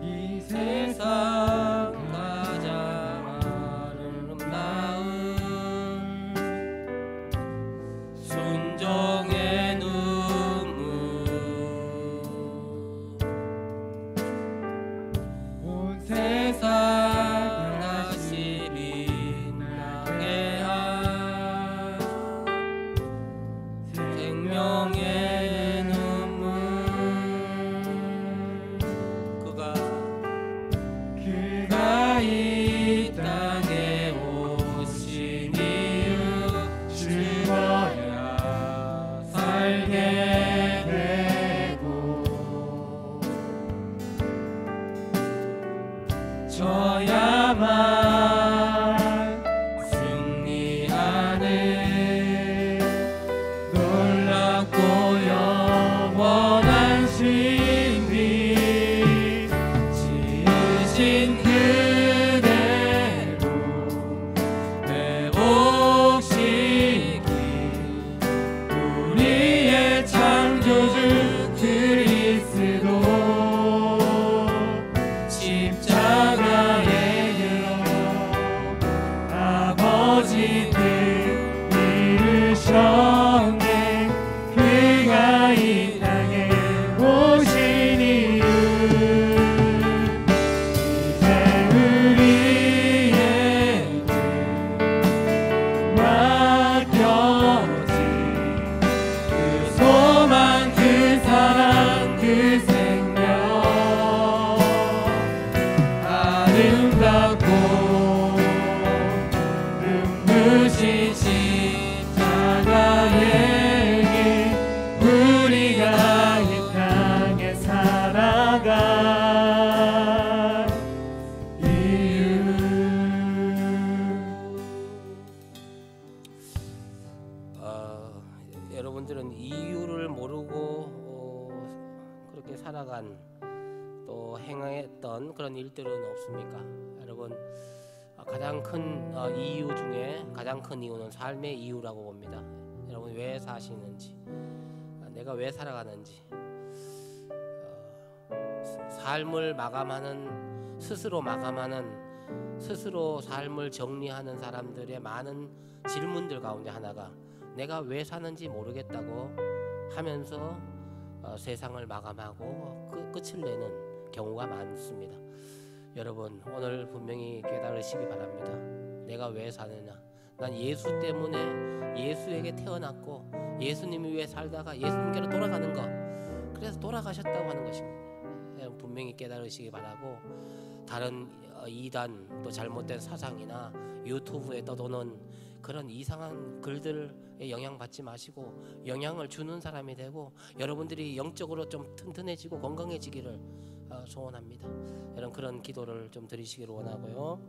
이 세상 가장 아름다운 순종의 눈물, 온 세상 다시 빛나게 한 생명의 눈물, 여러분들은 이유를 모르고 그렇게 살아간 또 행했던 그런 일들은 없습니까? 여러분, 가장 큰 이유 중에 가장 큰 이유는 삶의 이유라고 봅니다. 여러분 왜 사시는지, 내가 왜 살아가는지, 삶을 마감하는, 스스로 마감하는, 스스로 삶을 정리하는 사람들의 많은 질문들 가운데 하나가 내가 왜 사는지 모르겠다고 하면서 세상을 마감하고 끝을 내는 경우가 많습니다. 여러분, 오늘 분명히 깨달으시기 바랍니다. 내가 왜 사느냐? 난 예수 때문에 예수에게 태어났고 예수님이 위해 살다가 예수님께로 돌아가는 것, 그래서 돌아가셨다고 하는 것입니다. 여러분 분명히 깨달으시기 바라고, 다른 이단 또 잘못된 사상이나 유튜브에 떠도는 그런 이상한 글들에 영향받지 마시고 영향을 주는 사람이 되고 여러분들이 영적으로 좀 튼튼해지고 건강해지기를 소원합니다. 여러분 그런 기도를 좀 드리시기를 원하고요.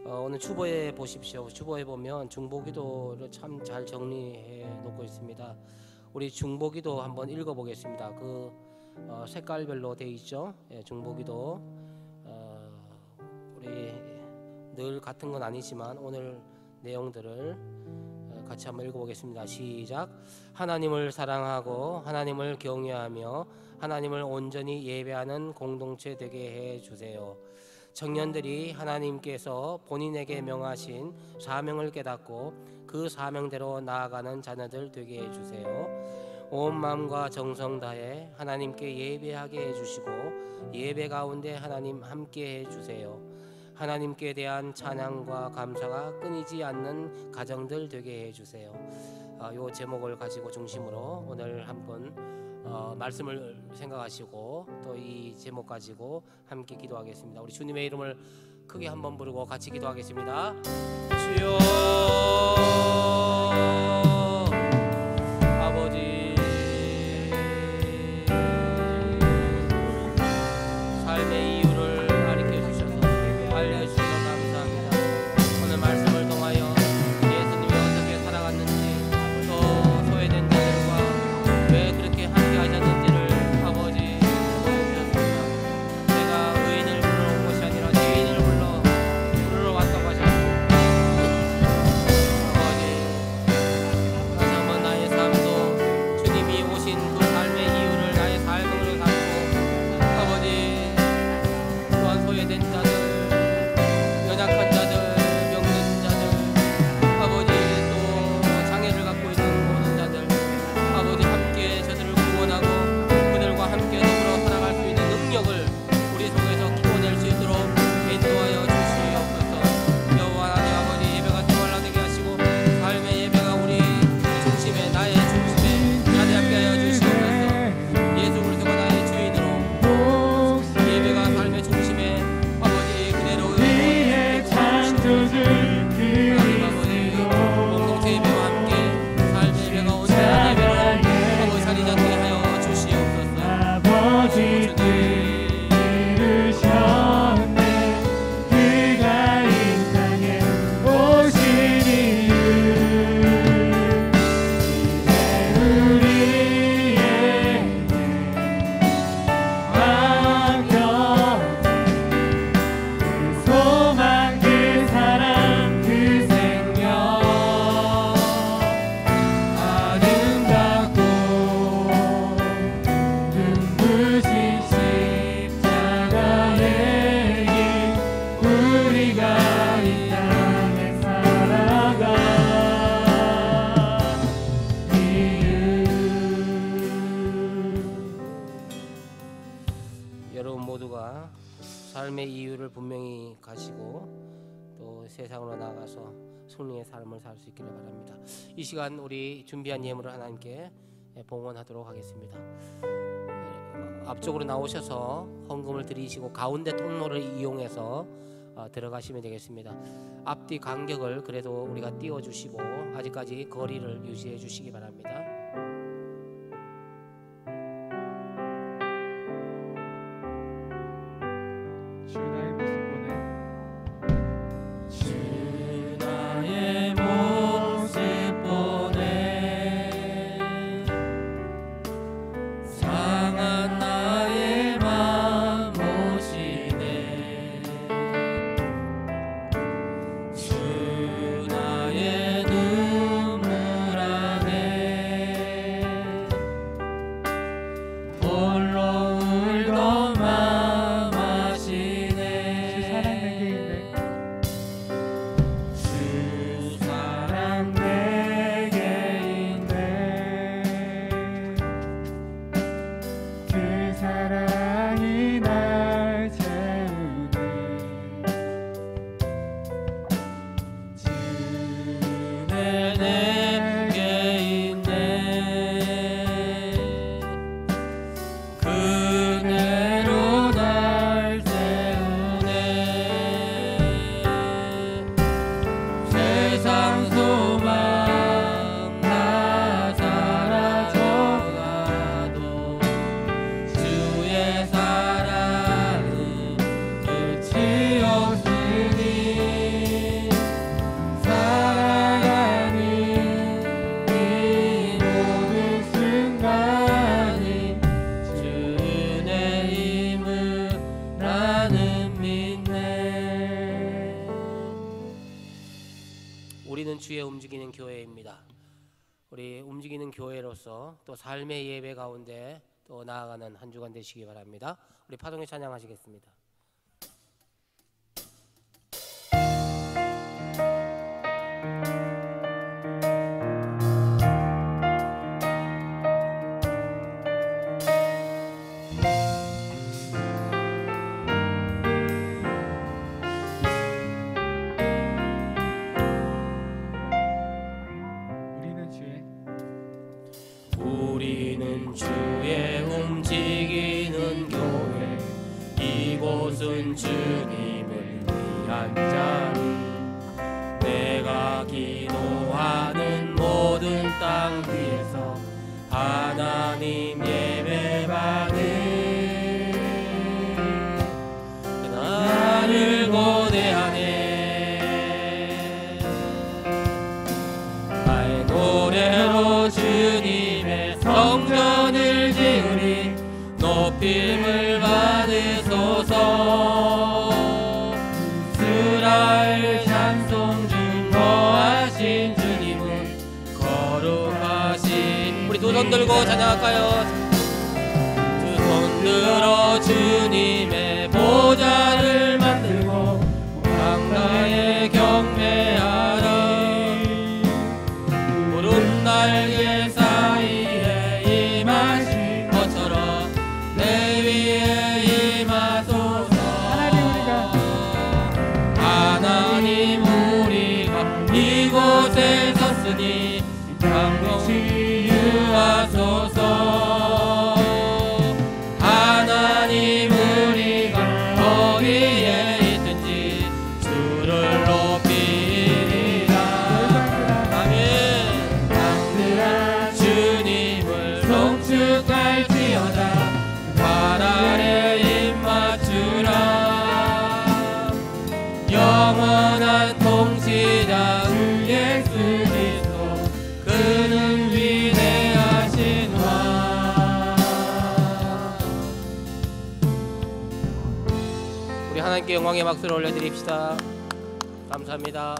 오늘 주보에 보십시오. 주보에 보면 중보기도를 참 잘 정리해 놓고 있습니다. 우리 중보기도 한번 읽어보겠습니다. 그 색깔별로 되어 있죠. 예, 중보기도 우리 늘 같은 건 아니지만 오늘 내용들을 같이 한번 읽어보겠습니다. 시작. 하나님을 사랑하고 하나님을 경외하며 하나님을 온전히 예배하는 공동체 되게 해주세요. 청년들이 하나님께서 본인에게 명하신 사명을 깨닫고 그 사명대로 나아가는 자녀들 되게 해주세요. 온 마음과 정성 다해 하나님께 예배하게 해주시고 예배 가운데 하나님 함께 해주세요. 하나님께 대한 찬양과 감사가 끊이지 않는 가정들 되게 해주세요. 이 제목을 가지고 중심으로 오늘 한번 말씀을 생각하시고 또 이 제목 가지고 함께 기도하겠습니다. 우리 주님의 이름을 크게 한번 부르고 같이 기도하겠습니다. 주여 아버지, 삶의 이유를 가르쳐 주셔서 알려주셔서 감사합니다. 오늘 말씀을 통하여 예수님이 어떻게 살아갔는지 또 소외된 자들과 왜 그렇게 함께 하셨는지를 아버지 보여주셨습니다. 내가 의인을 부르러 온 것이 아니라 죄인을 부르러 왔다고 하셨습니다. 아버지, 다시 한번 나의 삶도 주님이 오신 그 삶의 이유를 나의 삶으로 삼고 아버지, 또한 소외된 자들, 연약한 자들, 병든 자들, 아버지 또 장애를 갖고 있는 모든 자들, 아버지 함께 저들을 구원하고 그들과 함께 더불어 살아갈 수 있는 능력을 우리 속에서 키워낼 수 있도록 인도하여 주시옵소서. 여호와 하나님 아버지, 예배가 주말나되게 하시고 삶의 예배가 우리 중심에, 나의 중심에 자리하게 하여 주시옵소서. 예수 그리스도가 나의 주인으로 예배가 삶의 중심에 아버지 그대로 우리의 창조주 하나님 아버지, 공동체 예배와 함께 삶의 예배가 온전한 예배로 아버지 자리 잡게 하여 주시옵소서. 아버지 들으셨네. 그가 이 땅에 오신 이유, 이제 우리에게 맡겨진 그 소망, 그 사랑, 그 생명, 아름답고 눈부신 십자가의 길, 우리가 이 땅에 살아가 이유. 여러분 모두가 삶의 이유를 분명히 가지고 또 세상으로 나가서 승리의 삶을 살 수 있기를 바랍니다. 이 시간 우리 준비한 예물을 하나님께 봉헌하도록 하겠습니다. 앞쪽으로 나오셔서 헌금을 드리시고 가운데 통로를 이용해서 들어가시면 되겠습니다. 앞뒤 간격을 그래도 우리가 띄워주시고 아직까지 거리를 유지해 주시기 바랍니다. 주 나의 모습 보내 주 나의 모습 보내 교회입니다. 우리 움직이는 교회로서 또 삶의 예배 가운데 또 나아가는 한 주간 되시기 바랍니다. 우리 파동에 찬양하시겠습니다. 우리는 주의 움직이는 교회, 이곳은 주님을 위한 자리. 내가 기도하는 모든 땅 위에서 하나님 예배받는 나를 고대하네. 나의 노래로 주님의 성전을 지으리. 높임을 받으소서. 이스라엘 찬송 중 거하신 주님은 거룩하신. 우리 두 손 들고 찬양할까요? 두 손 들어 주님의 보좌를 만들고 광야에 경배하리. 구름 날개 사이에 임하신 것처럼 내 위에 임하소서. 하나님 우리가 이곳에 섰으니 감동 치유하소서. 하나님 우리가 어디에 있든지 주를 높이리라. 아멘. 강대한 주님을 송축할지어다. 발 아래 입 맞추라. 영원한 통치자 주 예수 그리스도, 그는 위대하신 왕. 우리 하나님께 영광의 박수를 올려드립시다. 감사합니다.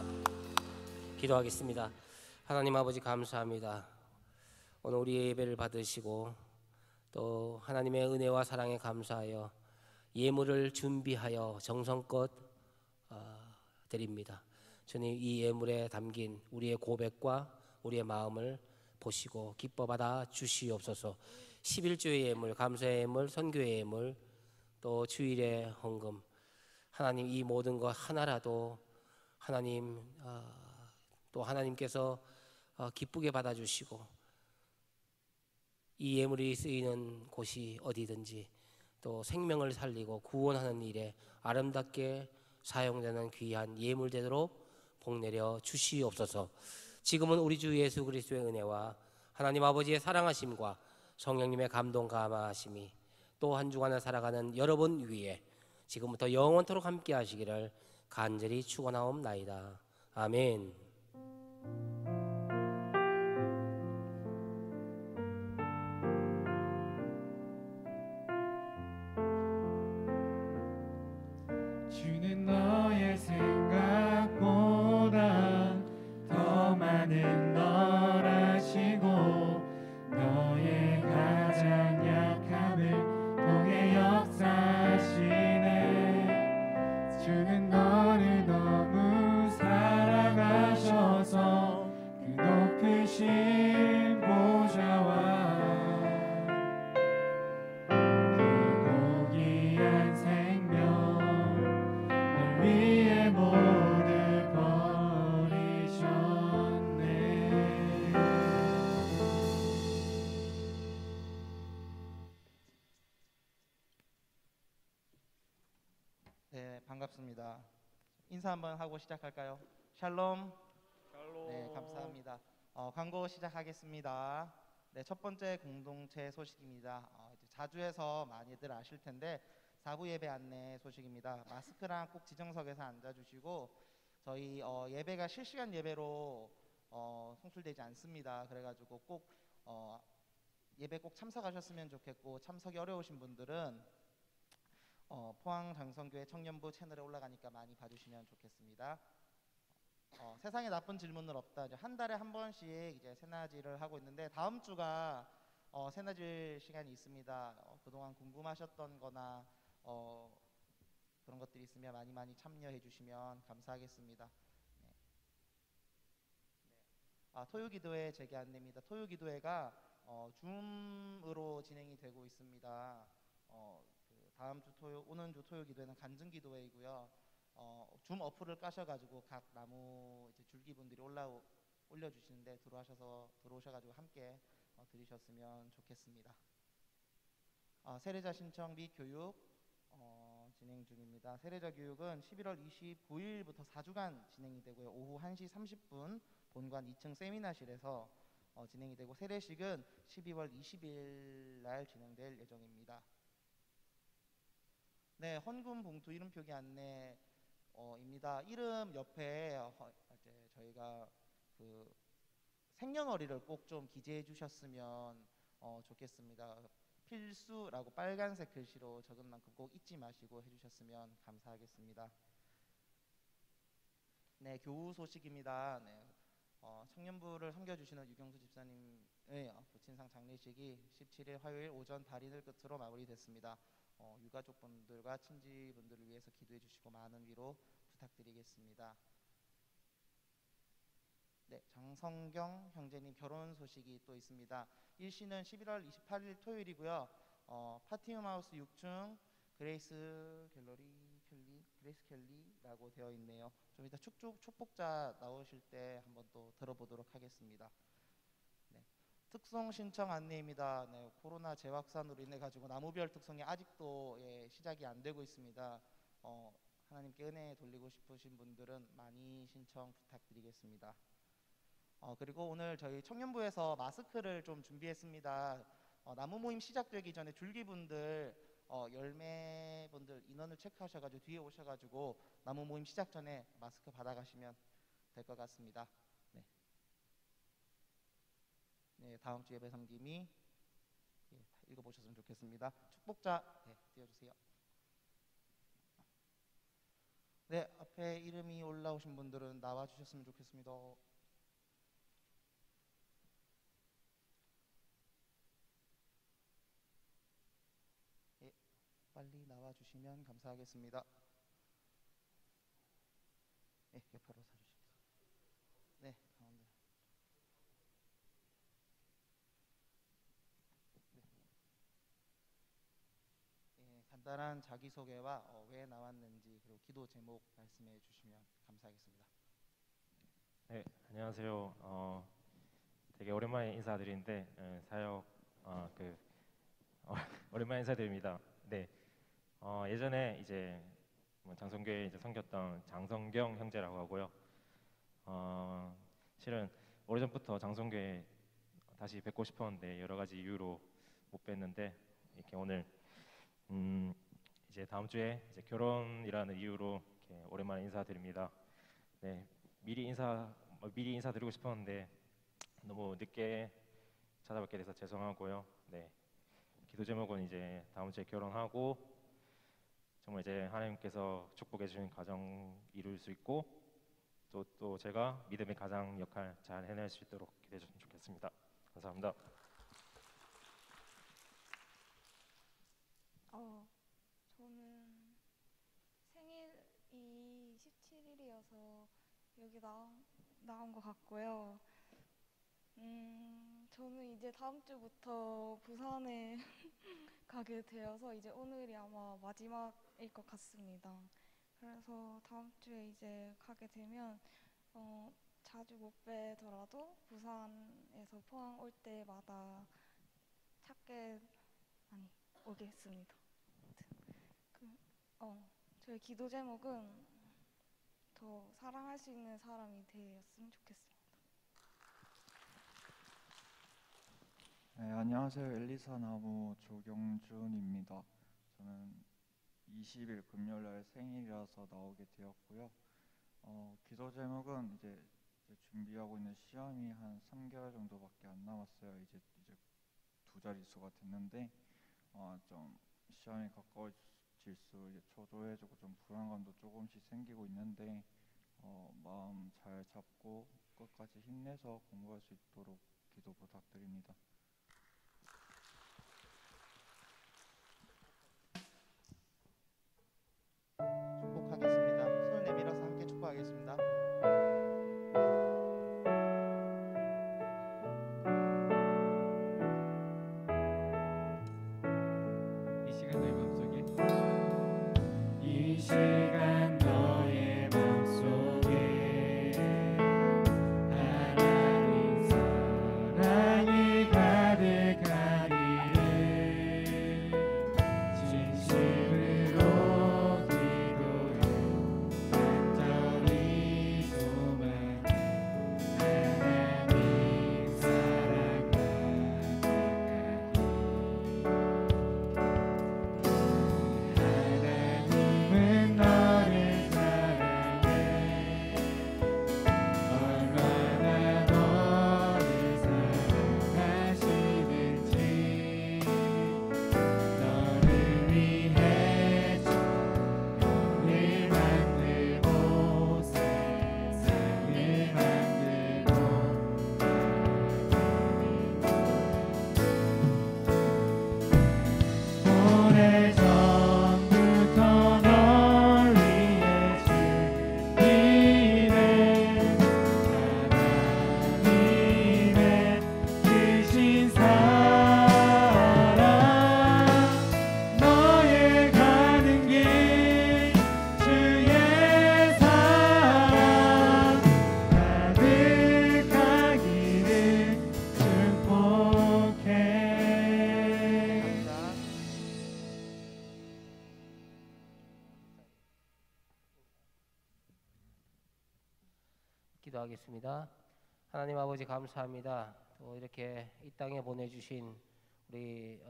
기도하겠습니다. 하나님 아버지 감사합니다. 오늘 우리의 예배를 받으시고 또 하나님의 은혜와 사랑에 감사하여 예물을 준비하여 정성껏 드립니다. 주님, 이 예물에 담긴 우리의 고백과 우리의 마음을 보시고 기뻐 받아 주시옵소서. 11조의 예물, 감사의 예물, 선교의 예물, 또 주일의 헌금, 하나님 이 모든 것 하나라도 하나님 또 하나님께서 기쁘게 받아주시고 이 예물이 쓰이는 곳이 어디든지 또 생명을 살리고 구원하는 일에 아름답게 사용되는 귀한 예물 되도록 복내려 주시옵소서. 지금은 우리 주 예수 그리스도의 은혜와 하나님 아버지의 사랑하심과 성령님의 감동 감화하심이 또 한 주간을 살아가는 여러분 위에 지금부터 영원토록 함께 하시기를 간절히 축원하옵나이다. 아멘. 주는 너의 생각보다 더 많은 널 아시고 너의 가장 약함을 통해 역사하시네. 주는 너를 너무 사랑하셔서 그 높으신 보좌와 위에 모두 버리셨네. 네, 반갑습니다. 인사 한번 하고 시작할까요? 샬롬. 네, 감사합니다. 광고 시작하겠습니다. 네, 첫 번째 공동체 소식입니다. 이제 자주해서 많이들 아실 텐데 4부 예배 안내 소식입니다. 마스크랑 꼭 지정석에서 앉아주시고 저희 예배가 실시간 예배로 송출되지 않습니다. 그래가지고 꼭 예배 꼭 참석하셨으면 좋겠고 참석이 어려우신 분들은 포항 장성교회 청년부 채널에 올라가니까 많이 봐주시면 좋겠습니다. 세상에 나쁜 질문은 없다. 이제 한 달에 한 번씩 이제 새나지를 하고 있는데 다음 주가 새나질 시간이 있습니다. 그동안 궁금하셨던 거나 그런 것들이 있으면 많이 많이 참여해 주시면 감사하겠습니다. 네. 토요기도회 재개 안내입니다. 토요기도회가 줌으로 진행이 되고 있습니다. 다음 주 오는 주 토요기도회는 간증기도회이고요. 줌 어플을 까셔가지고 각 나무 이제 줄기분들이 올려주시는데 들어오셔가지고 함께 들으셨으면 좋겠습니다. 세례자 신청 및 교육 진행 중입니다. 세례자 교육은 11월 29일부터 4주간 진행이 되고요. 오후 1시 30분 본관 2층 세미나실에서 진행이 되고 세례식은 12월 20일 날 진행될 예정입니다. 네, 헌금 봉투 이름 표기 안내입니다. 이름 옆에 이제 저희가 그 생년월일을 꼭 좀 기재해 주셨으면 좋겠습니다. 필수라고 빨간색 글씨로 적은 만큼 꼭 잊지 마시고 해주셨으면 감사하겠습니다. 네, 교우 소식입니다. 네, 청년부를 섬겨주시는 유경수 집사님의 부친상 장례식이 17일 화요일 오전 달인을 끝으로 마무리됐습니다. 유가족분들과 친지분들을 위해서 기도해 주시고 많은 위로 부탁드리겠습니다. 네, 장성경 형제님 결혼 소식이 또 있습니다. 일시는 11월 28일 토요일이고요. 파티움하우스 6층 그레이스 켈리라고 되어 있네요. 좀 이따 축복자 나오실 때 한번 또 들어보도록 하겠습니다. 네, 특송 신청 안내입니다. 네, 코로나 재확산으로 인해 가지고 나무별 특송이 아직도 시작이 안 되고 있습니다. 하나님께 은혜 돌리고 싶으신 분들은 많이 신청 부탁드리겠습니다. 그리고 오늘 저희 청년부에서 마스크를 좀 준비했습니다. 나무 모임 시작되기 전에 줄기분들 열매분들 인원을 체크하셔가지고 뒤에 오셔가지고 나무 모임 시작 전에 마스크 받아가시면 될 것 같습니다. 네. 네, 다음 주 예배 섬김이 읽어보셨으면 좋겠습니다. 축복자 띄워주세요. 네, 앞에 이름이 올라오신 분들은 나와주셨으면 좋겠습니다. 빨리 나와주시면 감사하겠습니다. 네, 옆으로 서주십시오. 네, 가운데. 네, 간단한 자기소개와 왜 나왔는지 그리고 기도 제목 말씀해 주시면 감사하겠습니다. 네, 안녕하세요. 되게 오랜만에 인사드리는데 사역 오랜만에 인사드립니다. 네, 예전에 이제 장성교회 이제 섬겼던 장성경 형제라고 하고요. 실은 오래전부터 장성교회 다시 뵙고 싶었는데 여러 가지 이유로 못 뵀는데 이렇게 오늘 이제 다음 주에 이제 결혼이라는 이유로 이렇게 오랜만에 인사드립니다. 네, 미리 인사드리고 싶었는데 너무 늦게 찾아뵙게 돼서 죄송하고요. 네, 기도 제목은 이제 다음 주에 결혼하고 정말 이제 하나님께서 축복해 주신 가정 이룰 수 있고 또 제가 믿음의 가장 역할 잘 해낼 수 있도록 기도해 주시면 좋겠습니다. 감사합니다. 저는 생일이 17일이어서 여기 나온 것 같고요. 저는 이제 다음 주부터 부산에 가게 되어서 이제 오늘이 아마 마지막일 것 같습니다. 그래서 다음 주에 이제 가게 되면 자주 못 뵈더라도 부산에서 포항 올 때마다 오겠습니다. 저의 기도 제목은 더 사랑할 수 있는 사람이 되었으면 좋겠습니다. 네, 안녕하세요. 엘리사 나무 조경준입니다. 저는 20일 금요일날 생일이라서 나오게 되었고요. 기도 제목은 이제 준비하고 있는 시험이 한 3개월 정도밖에 안 남았어요. 이제 두 자릿수가 됐는데 좀 시험이 가까워질수록 이제 초조해지고 좀 불안감도 조금씩 생기고 있는데 마음 잘 잡고 끝까지 힘내서 공부할 수 있도록 기도 부탁드립니다. 축복하겠습니다. 손을 내밀어서 함께 축복하겠습니다. 이 시간 너의 마음속에 이 시간 너의 맘속에 하나님 사랑이 가득하기를 진심으로 기도해 간절히 소망해 하나님 사랑 하나님은 너를 사랑해 얼마나 너를 사랑하시는지 너를 위해 천년을 만들고 세상을 만들고 오래전부터 널 위해 주기를 하나님의 크신 사랑 너의 가는 길 주의 사랑 가득하기를 축복해. 감사합니다. 기도하겠습니다. 하나님 아버지 감사합니다. 또 이렇게 이 땅에 보내주신 우리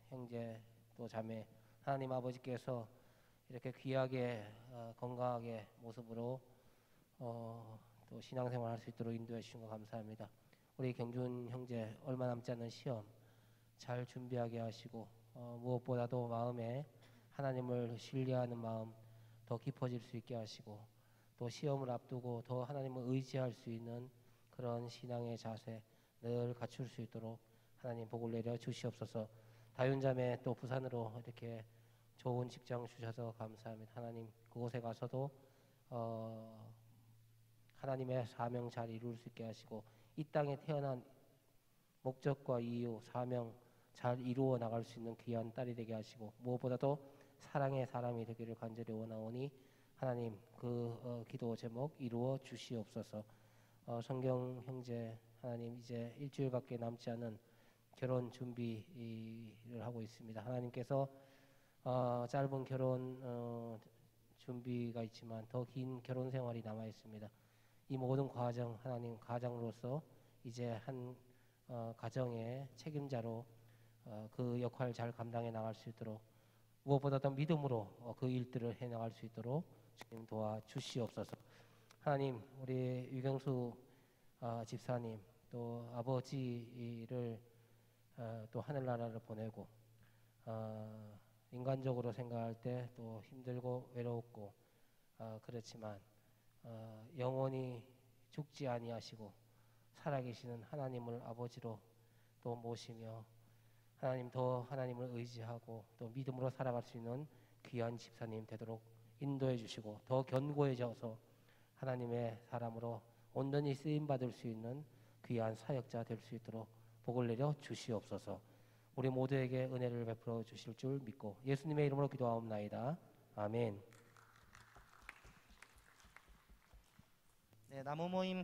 형제 또 자매 하나님 아버지께서 이렇게 귀하게 건강하게 모습으로 또 신앙생활 할 수 있도록 인도해 주신 거 감사합니다. 우리 경준 형제 얼마 남지 않은 시험 잘 준비하게 하시고 무엇보다도 마음에 하나님을 신뢰하는 마음 더 깊어질 수 있게 하시고 또 시험을 앞두고 더 하나님을 의지할 수 있는 그런 신앙의 자세 늘 갖출 수 있도록 하나님 복을 내려 주시옵소서. 다윤자매 또 부산으로 이렇게 좋은 직장 주셔서 감사합니다. 하나님 그곳에 가서도 하나님의 사명 잘 이룰 수 있게 하시고 이 땅에 태어난 목적과 이유 사명 잘 이루어 나갈 수 있는 귀한 딸이 되게 하시고 무엇보다도 사랑의 사람이 되기를 간절히 원하오니 하나님 그 기도 제목 이루어 주시옵소서. 성경 형제 하나님 이제 일주일밖에 남지 않은 결혼 준비를 하고 있습니다. 하나님께서 짧은 결혼 준비가 있지만 더 긴 결혼 생활이 남아 있습니다. 이 모든 과정 하나님 가장으로서 이제 한 가정의 책임자로 그 역할을 잘 감당해 나갈 수 있도록 무엇보다도 믿음으로 그 일들을 해 나갈 수 있도록 주님 도와주시옵소서. 하나님 우리 유경수 집사님 또 아버지를 또 하늘나라를 보내고 인간적으로 생각할 때 또 힘들고 외롭고 그렇지만 영원히 죽지 아니하시고 살아계시는 하나님을 아버지로 또 모시며 하나님 더 하나님을 의지하고 또 믿음으로 살아갈 수 있는 귀한 집사님 되도록 인도해 주시고 더 견고해져서 하나님의 사람으로 온전히 쓰임 받을 수 있는 귀한 사역자 될 수 있도록 복을 내려 주시옵소서. 우리 모두에게 은혜를 베풀어 주실 줄 믿고 예수님의 이름으로 기도하옵나이다. 아멘. 네, 나무 모임